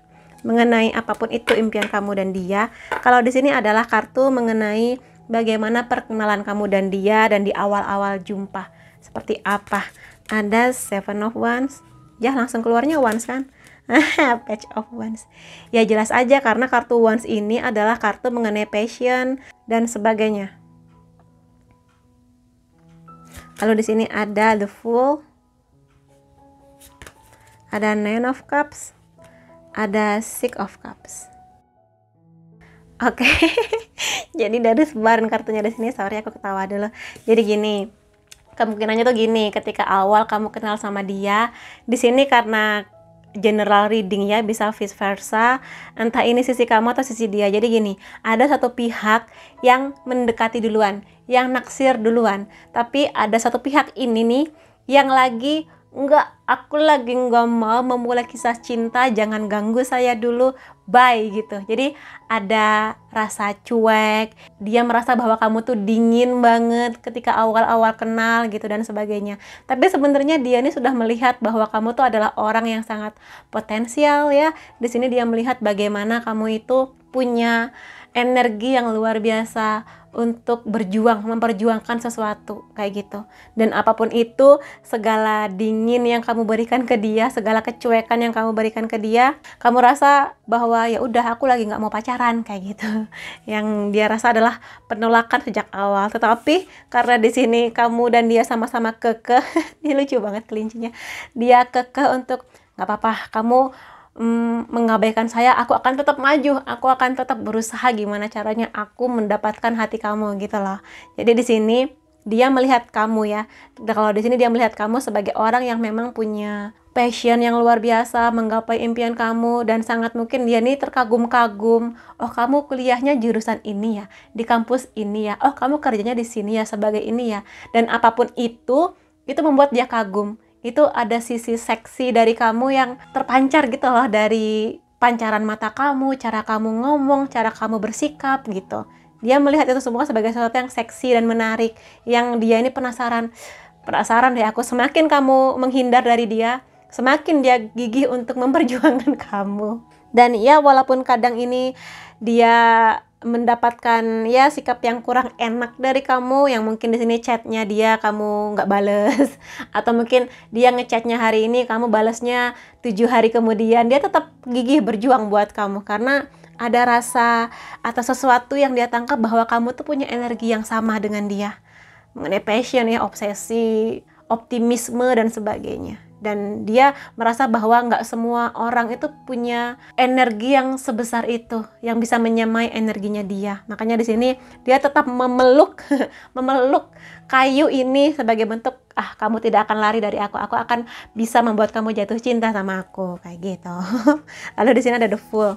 mengenai apapun itu impian kamu dan dia. Kalau di sini adalah kartu mengenai bagaimana perkenalan kamu dan dia dan di awal-awal jumpa. Seperti apa? Ada Seven of Wands. Ya, langsung keluarnya Wands kan? Page of Wands. Ya jelas aja karena kartu Wands ini adalah kartu mengenai passion dan sebagainya. Lalu di sini ada The Fool. Ada Nine of Cups, ada Six of Cups. Oke, jadi dari sebaran kartunya di sini, sorry aku ketawa dulu. Jadi gini, kemungkinannya tuh gini, ketika awal kamu kenal sama dia, di sini karena general reading ya, bisa vice versa, entah ini sisi kamu atau sisi dia. Jadi gini, ada satu pihak yang mendekati duluan, yang naksir duluan, tapi ada satu pihak ini nih yang lagi aku lagi nggak mau memulai kisah cinta, jangan ganggu saya dulu, bye gitu. Jadi ada rasa cuek, dia merasa bahwa kamu tuh dingin banget ketika awal-awal kenal gitu dan sebagainya. Tapi sebenarnya dia ini sudah melihat bahwa kamu tuh adalah orang yang sangat potensial ya. Di sini dia melihat bagaimana kamu itu punya energi yang luar biasa untuk berjuang, memperjuangkan sesuatu kayak gitu. Dan apapun itu, segala dingin yang kamu berikan ke dia, segala kecuekan yang kamu berikan ke dia, kamu rasa bahwa ya udah aku lagi nggak mau pacaran kayak gitu. Yang dia rasa adalah penolakan sejak awal. Tetapi karena di sini kamu dan dia sama-sama kekeh, ini lucu banget kelincinya. Dia kekeh untuk nggak apa-apa, kamu mengabaikan saya, aku akan tetap maju, aku akan tetap berusaha gimana caranya aku mendapatkan hati kamu gitu loh. Jadi di sini dia melihat kamu ya. Kalau di sini dia melihat kamu sebagai orang yang memang punya passion yang luar biasa menggapai impian kamu, dan sangat mungkin dia nih terkagum-kagum. Oh, kamu kuliahnya jurusan ini ya, di kampus ini ya. Oh, kamu kerjanya di sini ya sebagai ini ya. Dan apapun itu membuat dia kagum. Itu ada sisi seksi dari kamu yang terpancar gitu loh, dari pancaran mata kamu, cara kamu ngomong, cara kamu bersikap gitu. Dia melihat itu semua sebagai sesuatu yang seksi dan menarik, yang dia ini penasaran deh aku. Semakin kamu menghindar dari dia, semakin dia gigih untuk memperjuangkan kamu. Dan ya walaupun kadang ini dia mendapatkan ya sikap yang kurang enak dari kamu, yang mungkin di sini chatnya dia kamu nggak bales, atau mungkin dia ngechatnya hari ini kamu balesnya 7 hari kemudian, dia tetap gigih berjuang buat kamu karena ada rasa atau sesuatu yang dia tangkap bahwa kamu tuh punya energi yang sama dengan dia mengenai passion ya, obsesi, optimisme dan sebagainya. Dan dia merasa bahwa nggak semua orang itu punya energi yang sebesar itu, yang bisa menyamai energinya dia. Makanya di sini dia tetap memeluk memeluk kayu ini sebagai bentuk, kamu tidak akan lari dari aku akan bisa membuat kamu jatuh cinta sama aku kayak gitu. Lalu di sini ada The Fool.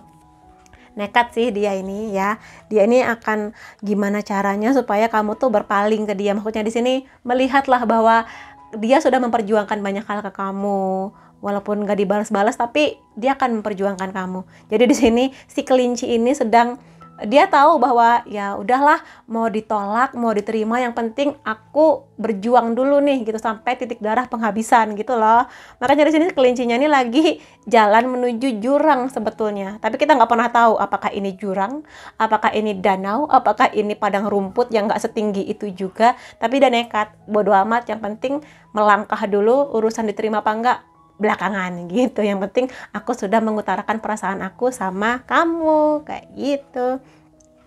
Nekat sih dia ini ya. Dia ini akan gimana caranya supaya kamu tuh berpaling ke dia. Maksudnya di sini melihatlah bahwa dia sudah memperjuangkan banyak hal ke kamu, walaupun gak dibalas-balas, tapi dia akan memperjuangkan kamu. Jadi di sini si kelinci ini sedang, dia tahu bahwa ya udahlah, mau ditolak mau diterima, yang penting aku berjuang dulu nih gitu sampai titik darah penghabisan gitu loh. Makanya di sini kelincinya ini lagi jalan menuju jurang sebetulnya, tapi kita nggak pernah tahu apakah ini jurang, apakah ini danau, apakah ini padang rumput yang nggak setinggi itu juga. Tapi dia nekat, bodo amat, yang penting melangkah dulu, urusan diterima apa enggak belakangan gitu. Yang penting aku sudah mengutarakan perasaan aku sama kamu kayak gitu.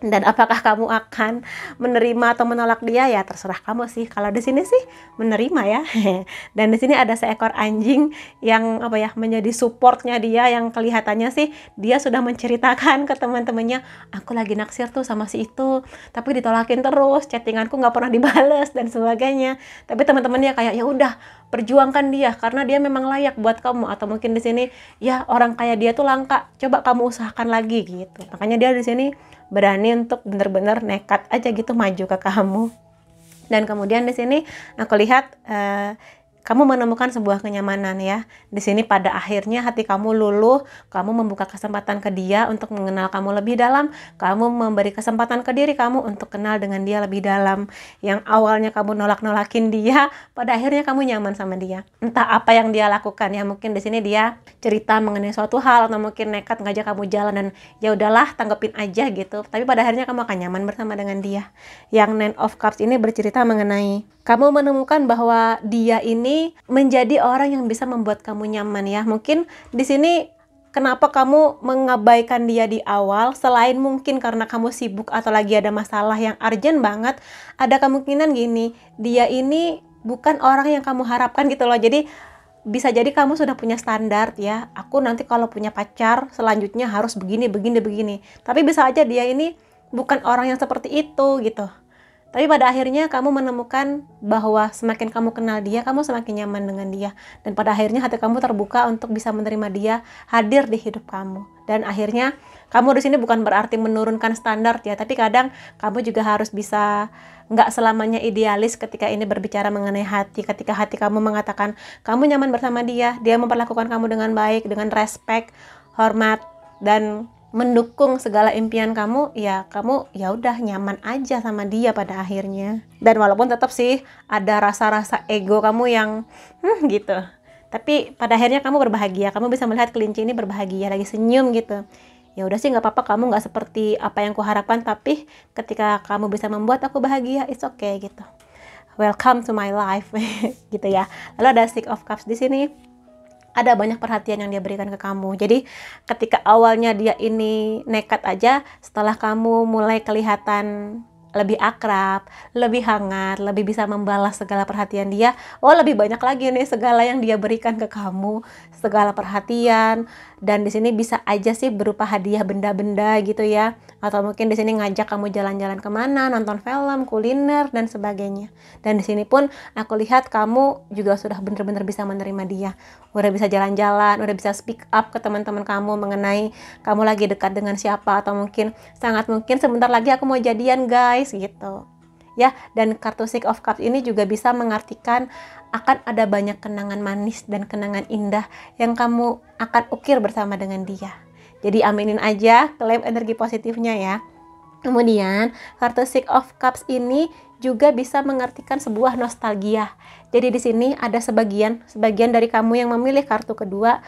Dan apakah kamu akan menerima atau menolak dia, ya terserah kamu sih. Kalau di sini sih menerima ya. Dan di sini ada seekor anjing yang menjadi supportnya dia, yang kelihatannya sih dia sudah menceritakan ke teman-temannya, aku lagi naksir tuh sama si itu, tapi ditolakin terus, chattinganku nggak pernah dibales dan sebagainya. Tapi teman-temannya kayak ya udah, perjuangkan dia karena dia memang layak buat kamu. Atau mungkin di sini ya orang kayak dia tuh langka, coba kamu usahakan lagi gitu. Makanya dia di sini berani untuk bener-bener nekat aja gitu maju ke kamu. Dan kemudian di sini aku lihat kamu menemukan sebuah kenyamanan ya. Di sini pada akhirnya hati kamu luluh, kamu membuka kesempatan ke dia untuk mengenal kamu lebih dalam, kamu memberi kesempatan ke diri kamu untuk kenal dengan dia lebih dalam. Yang awalnya kamu nolak-nolakin dia, pada akhirnya kamu nyaman sama dia. Entah apa yang dia lakukan ya, mungkin di sini dia cerita mengenai suatu hal atau mungkin nekat ngajak kamu jalan dan ya udahlah tanggepin aja gitu. Tapi pada akhirnya kamu akan nyaman bersama dengan dia. Yang Nine of Cups ini bercerita mengenai kamu menemukan bahwa dia ini menjadi orang yang bisa membuat kamu nyaman ya. Mungkin di sini kenapa kamu mengabaikan dia di awal, selain mungkin karena kamu sibuk atau lagi ada masalah yang urgent banget, ada kemungkinan gini, dia ini bukan orang yang kamu harapkan gitu loh. Jadi bisa jadi kamu sudah punya standar ya, aku nanti kalau punya pacar selanjutnya harus begini, begini, begini. Tapi bisa aja dia ini bukan orang yang seperti itu gitu. Tapi pada akhirnya kamu menemukan bahwa semakin kamu kenal dia, kamu semakin nyaman dengan dia. Dan pada akhirnya hati kamu terbuka untuk bisa menerima dia hadir di hidup kamu. Dan akhirnya kamu di sini bukan berarti menurunkan standar ya, tapi kadang kamu juga harus bisa nggak selamanya idealis ketika ini berbicara mengenai hati. Ketika hati kamu mengatakan kamu nyaman bersama dia, dia memperlakukan kamu dengan baik, dengan respect, hormat, dan mendukung segala impian kamu, ya kamu ya udah nyaman aja sama dia pada akhirnya. Dan walaupun tetap sih ada rasa-rasa ego kamu yang gitu, tapi pada akhirnya kamu berbahagia, kamu bisa melihat kelinci ini berbahagia, lagi senyum gitu. Ya udah sih, nggak apa-apa kamu nggak seperti apa yang kuharapkan, tapi ketika kamu bisa membuat aku bahagia, it's okay gitu. Welcome to my life gitu ya. Lalu ada Six of Cups di sini. Ada banyak perhatian yang dia berikan ke kamu. Jadi ketika awalnya dia ini nekat aja, setelah kamu mulai kelihatan lebih akrab, lebih hangat, lebih bisa membalas segala perhatian dia, lebih banyak lagi nih segala yang dia berikan ke kamu, segala perhatian. Dan di sini bisa aja sih berupa hadiah benda-benda gitu ya, atau mungkin di sini ngajak kamu jalan-jalan kemana, nonton film, kuliner dan sebagainya. Dan di sini pun aku lihat kamu juga sudah benar-benar bisa menerima dia, udah bisa jalan-jalan, udah bisa speak up ke teman-teman kamu mengenai kamu lagi dekat dengan siapa, atau mungkin sangat mungkin sebentar lagi aku mau jadian guys gitu ya. Dan kartu Six of Cups ini juga bisa mengartikan akan ada banyak kenangan manis dan kenangan indah yang kamu akan ukir bersama dengan dia. Jadi aminin aja, klaim energi positifnya ya. Kemudian kartu Six of Cups ini juga bisa mengartikan sebuah nostalgia. Jadi di sini ada sebagian dari kamu yang memilih kartu kedua,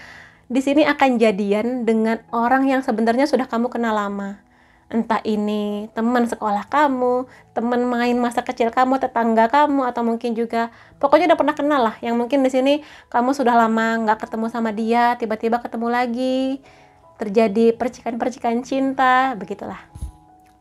di sini akan jadian dengan orang yang sebenarnya sudah kamu kenal lama. Entah ini teman sekolah kamu, teman main masa kecil kamu, tetangga kamu, atau mungkin juga pokoknya udah pernah kenal lah. Yang mungkin di sini kamu sudah lama nggak ketemu sama dia, tiba-tiba ketemu lagi, terjadi percikan-percikan cinta, begitulah.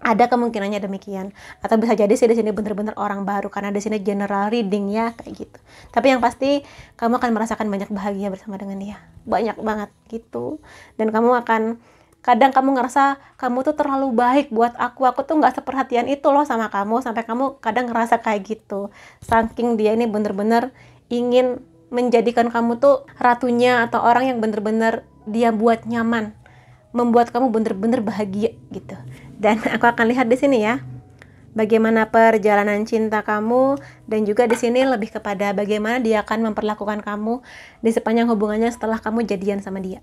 Ada kemungkinannya demikian. Atau bisa jadi sih di sini benar-benar orang baru, karena di sini general reading ya kayak gitu. Tapi yang pasti kamu akan merasakan banyak bahagia bersama dengan dia, banyak banget gitu. Dan kamu akan kadang kamu ngerasa kamu tuh terlalu baik buat aku tuh nggak seperhatian itu loh sama kamu, sampai kamu kadang ngerasa kayak gitu. Saking dia ini bener-bener ingin menjadikan kamu tuh ratunya, atau orang yang bener-bener dia buat nyaman, membuat kamu bener-bener bahagia gitu. Dan aku akan lihat di sini ya, bagaimana perjalanan cinta kamu, dan juga di sini lebih kepada bagaimana dia akan memperlakukan kamu di sepanjang hubungannya setelah kamu jadian sama dia.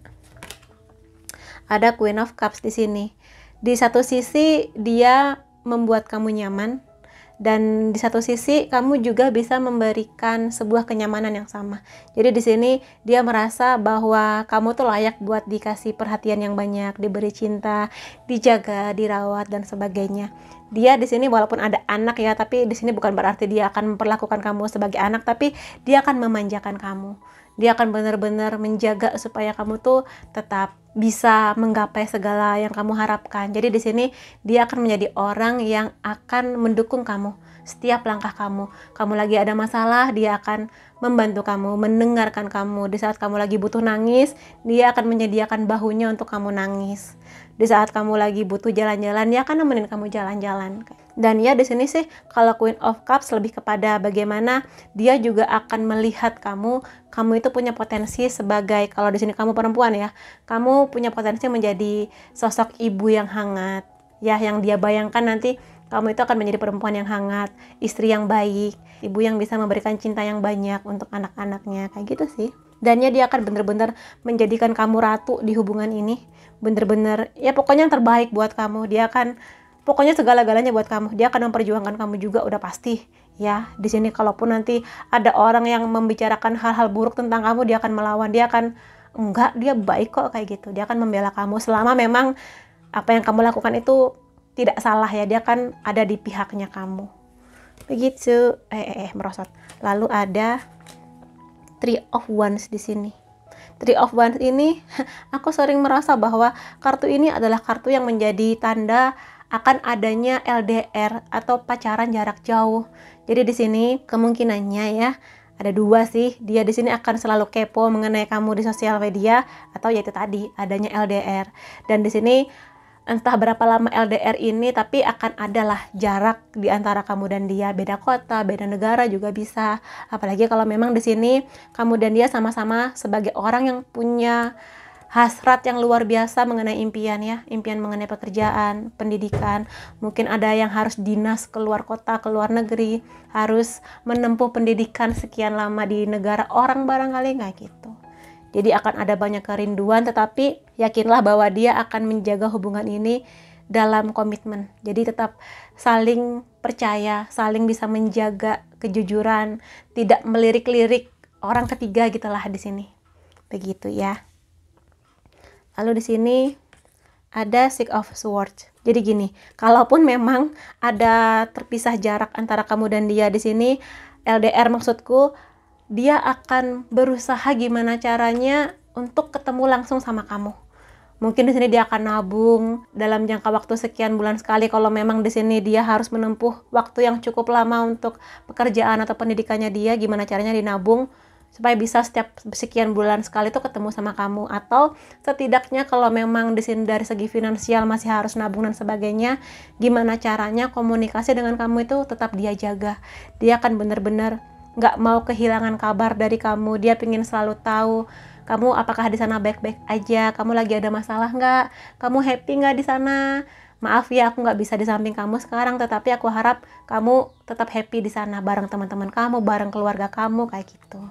Ada Queen of Cups di sini. Di satu sisi dia membuat kamu nyaman, dan di satu sisi kamu juga bisa memberikan sebuah kenyamanan yang sama. Jadi di sini dia merasa bahwa kamu tuh layak buat dikasih perhatian yang banyak, diberi cinta, dijaga, dirawat dan sebagainya. Dia di sini walaupun ada anak ya, tapi di sini bukan berarti dia akan memperlakukan kamu sebagai anak, tapi dia akan memanjakan kamu. Dia akan benar-benar menjaga supaya kamu tuh tetap bisa menggapai segala yang kamu harapkan. Jadi di sini dia akan menjadi orang yang akan mendukung kamu setiap langkah kamu. Kamu lagi ada masalah, dia akan membantu kamu, mendengarkan kamu. Di saat kamu lagi butuh nangis, dia akan menyediakan bahunya untuk kamu nangis. Di saat kamu lagi butuh jalan-jalan, dia akan nemenin kamu jalan-jalan. Dan ya di sini sih kalau Queen of Cups lebih kepada bagaimana dia juga akan melihat kamu itu punya potensi sebagai, kalau di sini kamu perempuan ya, kamu punya potensi menjadi sosok ibu yang hangat ya, yang dia bayangkan nanti Kamu itu akan menjadi perempuan yang hangat, istri yang baik, ibu yang bisa memberikan cinta yang banyak untuk anak-anaknya, kayak gitu sih. Dan dia akan bener-bener menjadikan kamu ratu di hubungan ini, bener-bener ya pokoknya yang terbaik buat kamu. Dia akan pokoknya segala-galanya buat kamu. Dia akan memperjuangkan kamu juga, udah pasti ya. Di sini kalaupun nanti ada orang yang membicarakan hal-hal buruk tentang kamu, dia akan melawan. Dia akan enggak, dia baik kok, kayak gitu. Dia akan membela kamu selama memang apa yang kamu lakukan itu tidak salah ya. Dia akan ada di pihaknya kamu, begitu. Merosot. Lalu ada Three of Wands di sini. Three of Wands ini aku sering merasa bahwa kartu ini adalah kartu yang menjadi tanda akan adanya LDR atau pacaran jarak jauh. Jadi di sini kemungkinannya ya ada dua sih. Dia di sini akan selalu kepo mengenai kamu di sosial media, atau yaitu tadi adanya LDR. Dan di sini entah berapa lama LDR ini, tapi akan adalah jarak di antara kamu dan dia, beda kota, beda negara juga bisa. Apalagi kalau memang di sini kamu dan dia sama-sama sebagai orang yang punya hasrat yang luar biasa mengenai impian ya, impian mengenai pekerjaan, pendidikan. Mungkin ada yang harus dinas keluar kota, keluar negeri, harus menempuh pendidikan sekian lama di negara orang barangkali, nggak gitu. Jadi akan ada banyak kerinduan, tetapi yakinlah bahwa dia akan menjaga hubungan ini dalam komitmen. Jadi tetap saling percaya, saling bisa menjaga kejujuran, tidak melirik-lirik orang ketiga gitulah di sini. Begitu ya. Lalu di sini ada Six of Swords. Jadi gini, kalaupun memang ada terpisah jarak antara kamu dan dia di sini, LDR maksudku, dia akan berusaha gimana caranya untuk ketemu langsung sama kamu. Mungkin di sini dia akan nabung dalam jangka waktu sekian bulan sekali. Kalau memang di sini dia harus menempuh waktu yang cukup lama untuk pekerjaan atau pendidikannya dia, gimana caranya dinabung supaya bisa setiap sekian bulan sekali tuh ketemu sama kamu. Atau setidaknya kalau memang di sini dari segi finansial masih harus nabung dan sebagainya, gimana caranya komunikasi dengan kamu itu tetap dia jaga. Dia akan benar-benar nggak mau kehilangan kabar dari kamu. Dia pengen selalu tahu kamu apakah di sana baik-baik aja, kamu lagi ada masalah nggak, kamu happy nggak di sana. Maaf ya, aku nggak bisa di samping kamu sekarang, tetapi aku harap kamu tetap happy di sana bareng teman-teman kamu, bareng keluarga kamu, kayak gitu.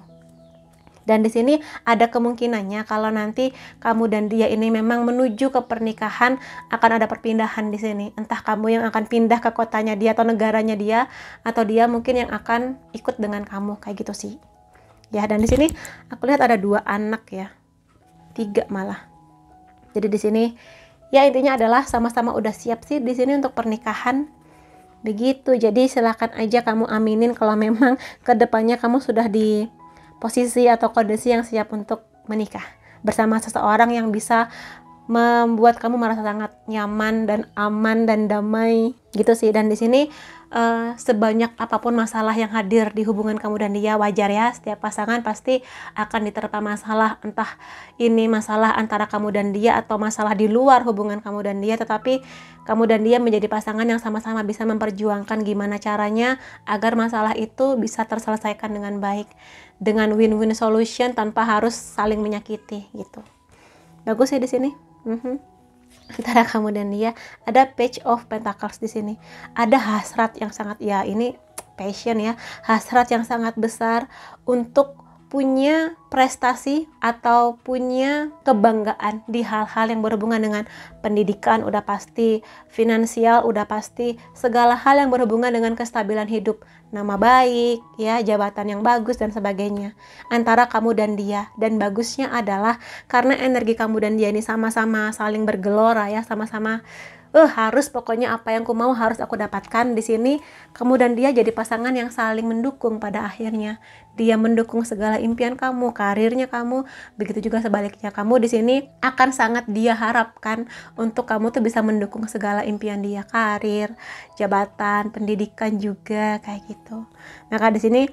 Dan di sini ada kemungkinannya kalau nanti kamu dan dia ini memang menuju ke pernikahan, akan ada perpindahan di sini. Entah kamu yang akan pindah ke kotanya dia atau negaranya dia, atau dia mungkin yang akan ikut dengan kamu, kayak gitu sih. Ya, dan di sini aku lihat ada 2 anak ya. 3 malah. Jadi di sini ya intinya adalah sama-sama udah siap sih di sini untuk pernikahan. Begitu. Jadi silakan aja kamu aminin kalau memang kedepannya kamu sudah di posisi atau kondisi yang siap untuk menikah bersama seseorang yang bisa membuat kamu merasa sangat nyaman dan aman dan damai gitu sih. Dan di sini sebanyak apapun masalah yang hadir di hubungan kamu dan dia, wajar ya, setiap pasangan pasti akan diterpa masalah, entah ini masalah antara kamu dan dia atau masalah di luar hubungan kamu dan dia, tetapi kamu dan dia menjadi pasangan yang sama-sama bisa memperjuangkan gimana caranya agar masalah itu bisa terselesaikan dengan baik, dengan win-win solution tanpa harus saling menyakiti gitu. Bagus ya di sini. Antara kamu dan dia ada Page of Pentacles di sini. Ada hasrat yang sangat, ya ini passion ya, hasrat yang sangat besar untuk punya prestasi atau punya kebanggaan di hal-hal yang berhubungan dengan pendidikan udah pasti, finansial udah pasti, segala hal yang berhubungan dengan kestabilan hidup, nama baik, ya, jabatan yang bagus dan sebagainya antara kamu dan dia. Dan bagusnya adalah karena energi kamu dan dia ini sama-sama saling bergelora ya, sama-sama harus, pokoknya apa yang ku mau harus aku dapatkan. Di sini kamu dan dia jadi pasangan yang saling mendukung pada akhirnya. Dia mendukung segala impian kamu, karirnya kamu, begitu juga sebaliknya. Kamu di sini akan sangat dia harapkan untuk kamu tuh bisa mendukung segala impian dia, karir, jabatan, pendidikan juga kayak gitu. Maka di sini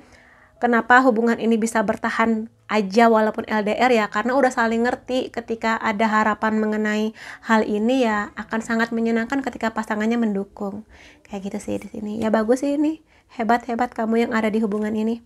kenapa hubungan ini bisa bertahan aja walaupun LDR ya, karena udah saling ngerti. Ketika ada harapan mengenai hal ini ya akan sangat menyenangkan ketika pasangannya mendukung. Kayak gitu sih di sini. Ya bagus sih ini. Hebat-hebat kamu yang ada di hubungan ini.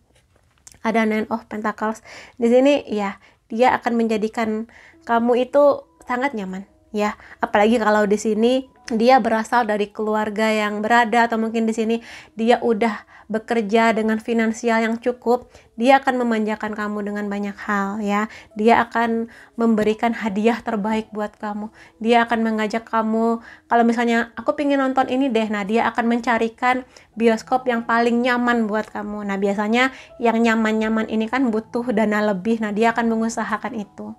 Ada Nine of Pentacles. Di sini ya, dia akan menjadikan kamu itu sangat nyaman. ya. Apalagi kalau di sini dia berasal dari keluarga yang berada, atau mungkin di sini dia udah bekerja dengan finansial yang cukup, dia akan memanjakan kamu dengan banyak hal, ya. Dia akan memberikan hadiah terbaik buat kamu. Dia akan mengajak kamu, kalau misalnya aku pengen nonton ini deh, nah dia akan mencarikan bioskop yang paling nyaman buat kamu. Nah biasanya yang nyaman-nyaman ini kan butuh dana lebih, nah dia akan mengusahakan itu.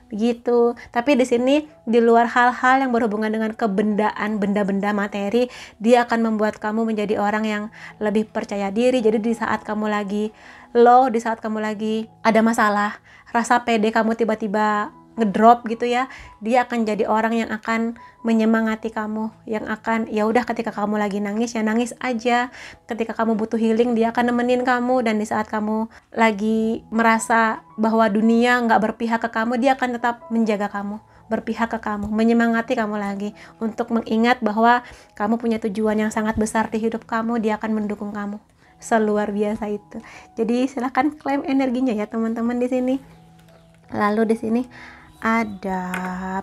Begitu. Tapi di sini di luar hal-hal yang berhubungan dengan kebendaan, benda-benda materi, dia akan membuat kamu menjadi orang yang lebih percaya diri. Jadi di saat kamu lagi low, di saat kamu lagi ada masalah, rasa pede kamu tiba-tiba ngedrop gitu ya, dia akan jadi orang yang akan menyemangati kamu, yang akan ya udah ketika kamu lagi nangis ya nangis aja, ketika kamu butuh healing dia akan nemenin kamu, dan di saat kamu lagi merasa bahwa dunia nggak berpihak ke kamu, dia akan tetap menjaga kamu, berpihak ke kamu, menyemangati kamu lagi untuk mengingat bahwa kamu punya tujuan yang sangat besar di hidup kamu. Dia akan mendukung kamu seluar biasa itu. Jadi silahkan klaim energinya ya teman-teman di sini. Lalu di sini ada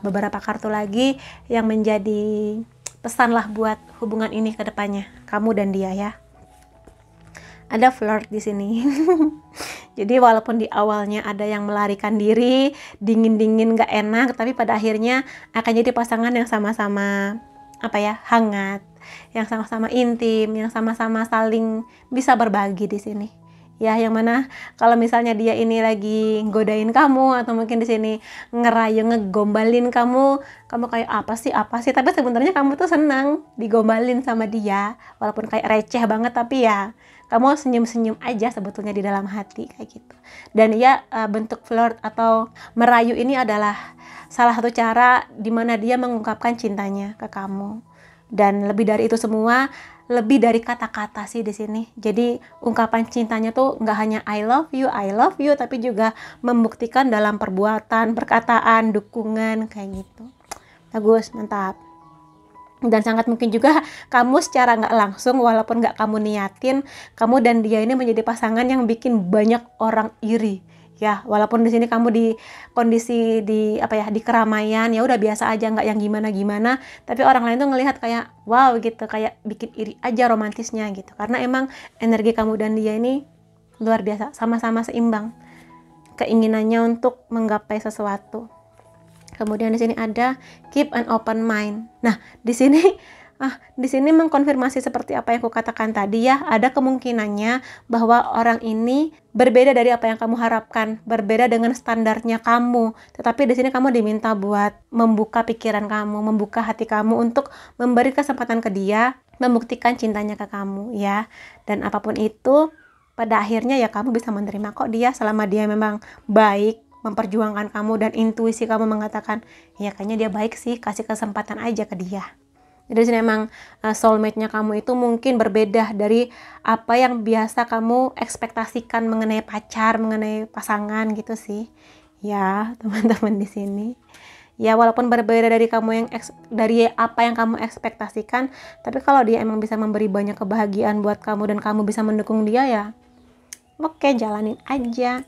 beberapa kartu lagi yang menjadi pesan lah buat hubungan ini ke depannya, kamu dan dia ya. Ada flirt di sini. Jadi walaupun di awalnya ada yang melarikan diri, dingin-dingin gak enak, tapi pada akhirnya akan jadi pasangan yang sama-sama hangat, yang sama-sama intim, yang sama-sama saling bisa berbagi di sini. Ya, yang mana kalau misalnya dia ini lagi godain kamu, atau mungkin di sini ngerayu, ngegombalin kamu kayak apa sih, tapi sebenarnya kamu tuh senang digombalin sama dia, walaupun kayak receh banget, tapi ya kamu senyum-senyum aja sebetulnya di dalam hati kayak gitu. Dan ya bentuk flirt atau merayu ini adalah salah satu cara dimana dia mengungkapkan cintanya ke kamu. Dan lebih dari itu semua, lebih dari kata-kata sih di sini. Jadi ungkapan cintanya tuh nggak hanya I love you, tapi juga membuktikan dalam perbuatan, perkataan, dukungan kayak gitu. Bagus, mantap. Dan sangat mungkin juga kamu secara nggak langsung, walaupun nggak kamu niatin, kamu dan dia ini menjadi pasangan yang bikin banyak orang iri. Ya, walaupun di sini kamu di kondisi di keramaian, ya udah biasa aja, nggak yang gimana-gimana, tapi orang lain tuh ngelihat kayak wow gitu, kayak bikin iri aja romantisnya gitu. Karena emang energi kamu dan dia ini luar biasa, sama-sama seimbang keinginannya untuk menggapai sesuatu. Kemudian di sini ada keep an open mind. Nah, di sini mengkonfirmasi seperti apa yang aku katakan tadi ya, ada kemungkinannya bahwa orang ini berbeda dari apa yang kamu harapkan, berbeda dengan standarnya kamu. Tetapi di sini kamu diminta buat membuka pikiran kamu, membuka hati kamu untuk memberi kesempatan ke dia, membuktikan cintanya ke kamu ya. Dan apapun itu, pada akhirnya ya kamu bisa menerima kok dia, selama dia memang baik, memperjuangkan kamu, dan intuisi kamu mengatakan ya kayaknya dia baik sih, kasih kesempatan aja ke dia. Jadi sini emang soulmate-nya kamu itu mungkin berbeda dari apa yang biasa kamu ekspektasikan mengenai pacar, mengenai pasangan gitu sih. Ya, teman-teman di sini. Ya, walaupun berbeda dari dari apa yang kamu ekspektasikan, tapi kalau dia emang bisa memberi banyak kebahagiaan buat kamu dan kamu bisa mendukung dia ya, oke, jalanin aja.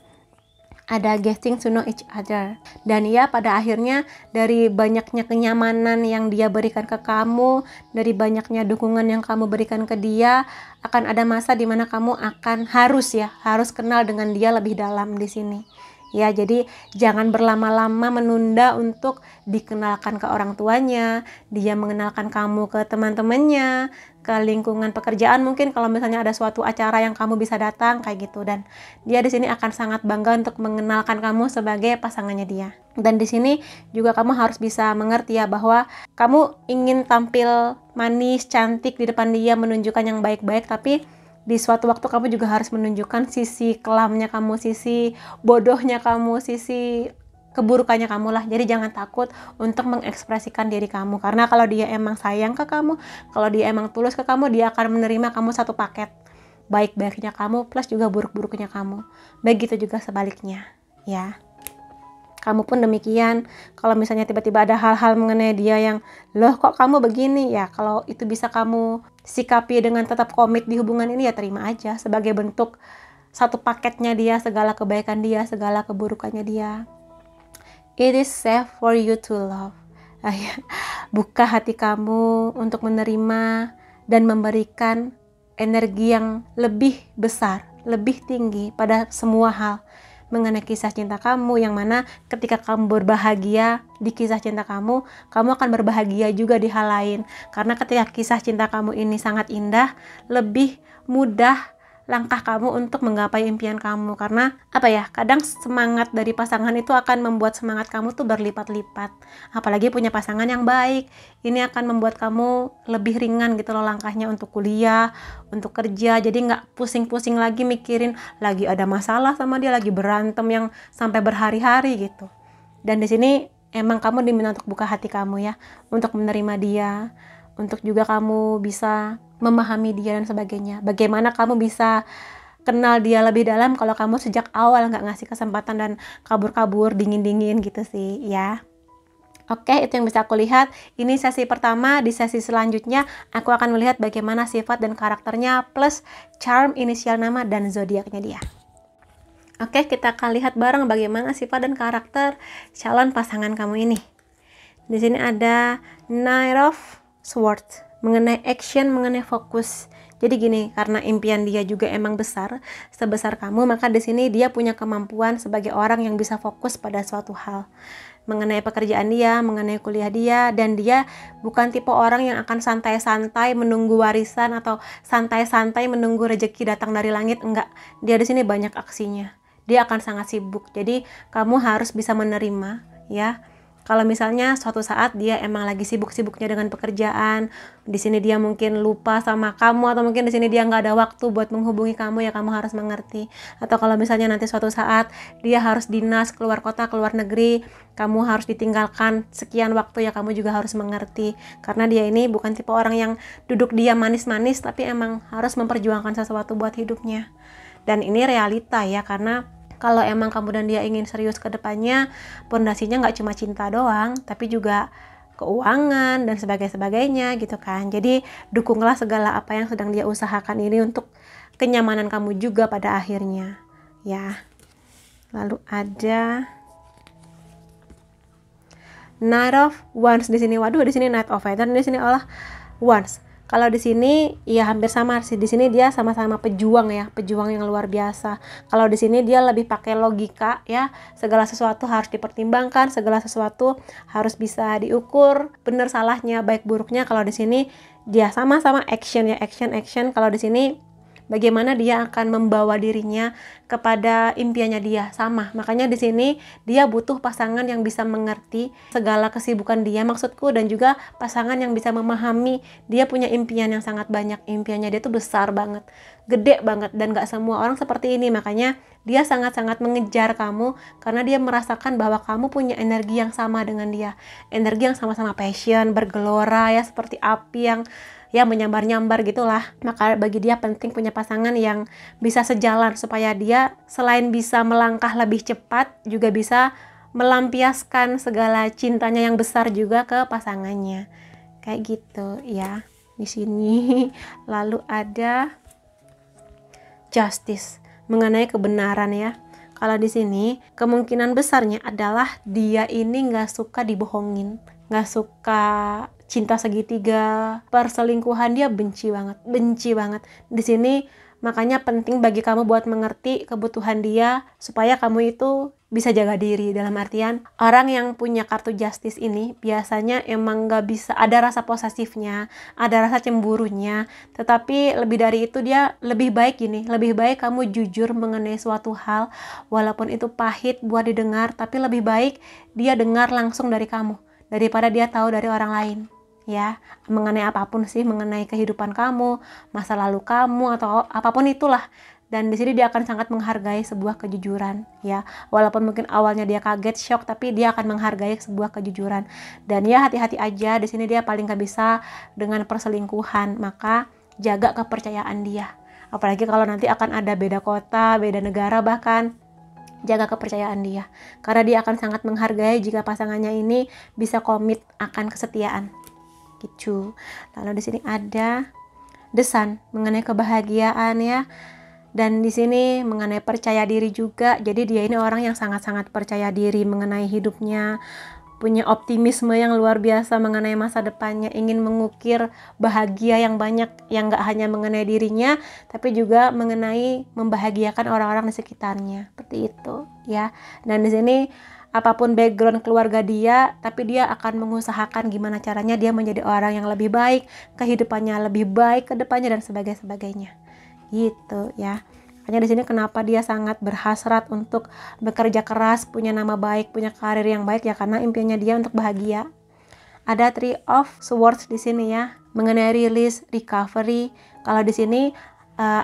Ada getting to know each other. Dan ya pada akhirnya dari banyaknya kenyamanan yang dia berikan ke kamu, dari banyaknya dukungan yang kamu berikan ke dia, akan ada masa dimana kamu akan harus kenal dengan dia lebih dalam di sini. Ya, jadi jangan berlama-lama menunda untuk dikenalkan ke orang tuanya, dia mengenalkan kamu ke teman-temannya, ke lingkungan pekerjaan, mungkin kalau misalnya ada suatu acara yang kamu bisa datang kayak gitu. Dan dia di sini akan sangat bangga untuk mengenalkan kamu sebagai pasangannya dia. Dan di sini juga kamu harus bisa mengerti ya bahwa kamu ingin tampil manis, cantik di depan dia, menunjukkan yang baik-baik, tapi di suatu waktu kamu juga harus menunjukkan sisi kelamnya kamu, sisi bodohnya kamu, sisi keburukannya kamu lah. Jadi jangan takut untuk mengekspresikan diri kamu, karena kalau dia emang sayang ke kamu, kalau dia emang tulus ke kamu, dia akan menerima kamu satu paket, baik-baiknya kamu plus juga buruk-buruknya kamu. Begitu juga sebaliknya ya. Kamu pun demikian. Kalau misalnya tiba-tiba ada hal-hal mengenai dia yang loh kok kamu begini, ya kalau itu bisa kamu sikapi dengan tetap komit di hubungan ini, ya terima aja sebagai bentuk satu paketnya dia, segala kebaikan dia, segala keburukannya dia. It is safe for you to love. buka hati kamu untuk menerima dan memberikan energi yang lebih besar, lebih tinggi pada semua hal mengenai kisah cinta kamu, yang mana ketika kamu berbahagia di kisah cinta kamu, kamu akan berbahagia juga di hal lain. Karena ketika kisah cinta kamu ini sangat indah, lebih mudah langkah kamu untuk menggapai impian kamu. Karena kadang semangat dari pasangan itu akan membuat semangat kamu tuh berlipat-lipat. Apalagi punya pasangan yang baik, ini akan membuat kamu lebih ringan gitu loh langkahnya untuk kuliah, untuk kerja. Jadi nggak pusing-pusing lagi mikirin lagi ada masalah sama dia, lagi berantem yang sampai berhari-hari gitu. Dan di sini emang kamu diminta untuk buka hati kamu ya, untuk menerima dia, untuk juga kamu bisa memahami dia dan sebagainya. Bagaimana kamu bisa kenal dia lebih dalam kalau kamu sejak awal nggak ngasih kesempatan dan kabur-kabur, dingin-dingin gitu sih ya. Oke, itu yang bisa aku lihat. Ini sesi pertama. Di sesi selanjutnya aku akan melihat bagaimana sifat dan karakternya plus charm, inisial nama, dan zodiaknya dia. Oke, kita akan lihat bareng bagaimana sifat dan karakter calon pasangan kamu ini. Di sini ada Knight of Swords, mengenai action, mengenai fokus. Jadi gini, karena impian dia juga emang besar, sebesar kamu, maka di sini dia punya kemampuan sebagai orang yang bisa fokus pada suatu hal. Mengenai pekerjaan dia, mengenai kuliah dia, dan dia bukan tipe orang yang akan santai-santai menunggu warisan atau santai-santai menunggu rezeki datang dari langit, enggak. Dia di sini banyak aksinya. Dia akan sangat sibuk. Jadi kamu harus bisa menerima ya. Kalau misalnya suatu saat dia emang lagi sibuk-sibuknya dengan pekerjaan, di sini dia mungkin lupa sama kamu, atau mungkin di sini dia nggak ada waktu buat menghubungi kamu, ya kamu harus mengerti. Atau kalau misalnya nanti suatu saat dia harus dinas keluar kota, keluar negeri, kamu harus ditinggalkan sekian waktu, ya kamu juga harus mengerti. Karena dia ini bukan tipe orang yang duduk diam manis-manis, tapi emang harus memperjuangkan sesuatu buat hidupnya. Dan ini realita ya, karena kalau emang kamu dan dia ingin serius ke depannya, pondasinya nggak cuma cinta doang, tapi juga keuangan dan sebagainya gitu kan. Jadi dukunglah segala apa yang sedang dia usahakan ini untuk kenyamanan kamu juga pada akhirnya ya. Lalu ada Knight of Wands di sini. Waduh, di sini Knight of Feather, di sini Allah Wands. Kalau di sini ya hampir sama sih. Di sini dia sama-sama pejuang ya, pejuang yang luar biasa. Kalau di sini dia lebih pakai logika ya. Segala sesuatu harus dipertimbangkan, segala sesuatu harus bisa diukur, benar salahnya, baik buruknya. Kalau di sini dia sama-sama action ya, action. Kalau di sini bagaimana dia akan membawa dirinya kepada impiannya dia, sama. Makanya di sini dia butuh pasangan yang bisa mengerti segala kesibukan dia, maksudku, dan juga pasangan yang bisa memahami dia punya impian yang sangat banyak. Impiannya dia tuh besar banget, gede banget, dan gak semua orang seperti ini. Makanya dia sangat-sangat mengejar kamu karena dia merasakan bahwa kamu punya energi yang sama dengan dia, energi yang sama-sama passion, bergelora ya, seperti api yang ya menyambar-nyambar gitulah. Maka bagi dia penting punya pasangan yang bisa sejalan, supaya dia selain bisa melangkah lebih cepat, juga bisa melampiaskan segala cintanya yang besar juga ke pasangannya. Kayak gitu ya di sini. Lalu ada Justice, mengenai kebenaran ya. Kalau di sini kemungkinan besarnya adalah dia ini nggak suka dibohongin, nggak suka cinta segitiga, perselingkuhan, dia benci banget. Di sini makanya penting bagi kamu buat mengerti kebutuhan dia, supaya kamu itu bisa jaga diri. Dalam artian, orang yang punya kartu Justice ini biasanya emang gak bisa, ada rasa posesifnya, ada rasa cemburunya, tetapi lebih dari itu dia lebih baik kamu jujur mengenai suatu hal, walaupun itu pahit buat didengar, tapi lebih baik dia dengar langsung dari kamu daripada dia tahu dari orang lain ya, mengenai apapun sih, mengenai kehidupan kamu, masa lalu kamu, atau apapun itulah. Dan di sini dia akan sangat menghargai sebuah kejujuran ya, walaupun mungkin awalnya dia kaget, shock, tapi dia akan menghargai sebuah kejujuran. Dan ya hati-hati aja, di sini dia paling gak bisa dengan perselingkuhan, maka jaga kepercayaan dia. Apalagi kalau nanti akan ada beda kota, beda negara bahkan, jaga kepercayaan dia, karena dia akan sangat menghargai jika pasangannya ini bisa komit akan kesetiaan gitu. Lalu di sini ada The Sun, mengenai kebahagiaan ya. Dan di sini mengenai percaya diri juga. Jadi dia ini orang yang sangat-sangat percaya diri mengenai hidupnya, punya optimisme yang luar biasa mengenai masa depannya, ingin mengukir bahagia yang banyak, yang gak hanya mengenai dirinya, tapi juga mengenai membahagiakan orang-orang di sekitarnya, seperti itu ya. Dan di sini apapun background keluarga dia, tapi dia akan mengusahakan gimana caranya dia menjadi orang yang lebih baik, kehidupannya lebih baik ke depannya dan sebagainya, gitu ya. Makanya di sini kenapa dia sangat berhasrat untuk bekerja keras, punya nama baik, punya karir yang baik ya, karena impiannya dia untuk bahagia. Ada Three of Swords di sini ya, mengenai release, recovery. Kalau di sini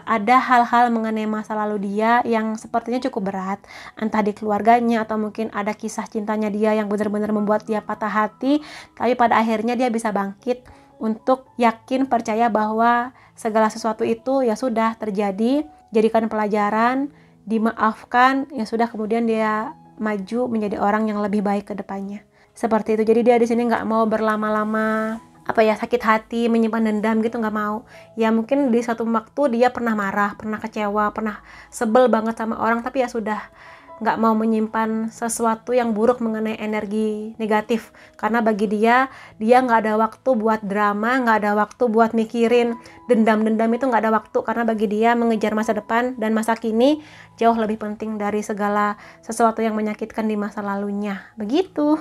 ada hal-hal mengenai masa lalu dia yang sepertinya cukup berat, entah di keluarganya atau mungkin ada kisah cintanya dia yang benar-benar membuat dia patah hati, tapi pada akhirnya dia bisa bangkit untuk yakin, percaya bahwa segala sesuatu itu ya sudah terjadi, jadikan pelajaran, dimaafkan, ya sudah, kemudian dia maju menjadi orang yang lebih baik ke depannya. Seperti itu. Jadi dia di sini nggak mau berlama-lama sakit hati, menyimpan dendam gitu, nggak mau. Ya mungkin di suatu waktu dia pernah marah, pernah kecewa, pernah sebel banget sama orang, tapi ya sudah, nggak mau menyimpan sesuatu yang buruk mengenai energi negatif, karena bagi dia nggak ada waktu buat drama, nggak ada waktu buat mikirin dendam-dendam, itu nggak ada waktu, karena bagi dia mengejar masa depan dan masa kini jauh lebih penting dari segala sesuatu yang menyakitkan di masa lalunya, begitu.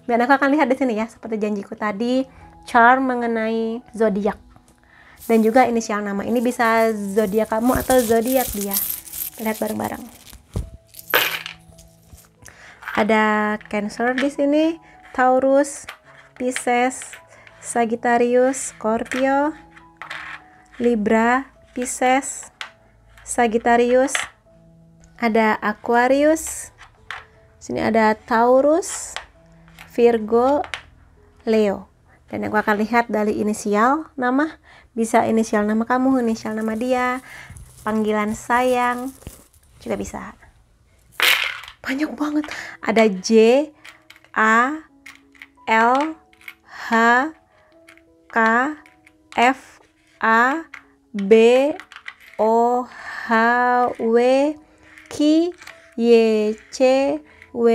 Dan aku akan lihat di sini ya, seperti janjiku tadi, charm mengenai zodiak dan juga inisial nama. Ini bisa zodiak kamu atau zodiak dia. Lihat bareng-bareng. Ada Cancer di sini, Taurus, Pisces, Sagittarius, Scorpio, Libra, Pisces, Sagittarius, ada Aquarius, sini ada Taurus, Virgo, Leo. Dan aku akan lihat dari inisial nama, bisa inisial nama kamu, inisial nama dia, panggilan sayang, juga bisa. Banyak banget. Ada J, A, L, H, K, F, A, B, O, H, W, Q, Y, C, W,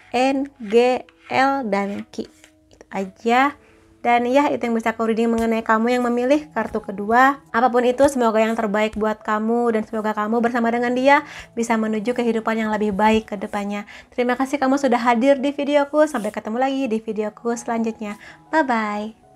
N, G, L, dan Q. Itu aja. Dan ya, itu yang bisa aku reading mengenai kamu yang memilih kartu kedua. Apapun itu, semoga yang terbaik buat kamu, dan semoga kamu bersama dengan dia bisa menuju kehidupan yang lebih baik ke depannya. Terima kasih kamu sudah hadir di videoku. Sampai ketemu lagi di videoku selanjutnya. Bye-bye.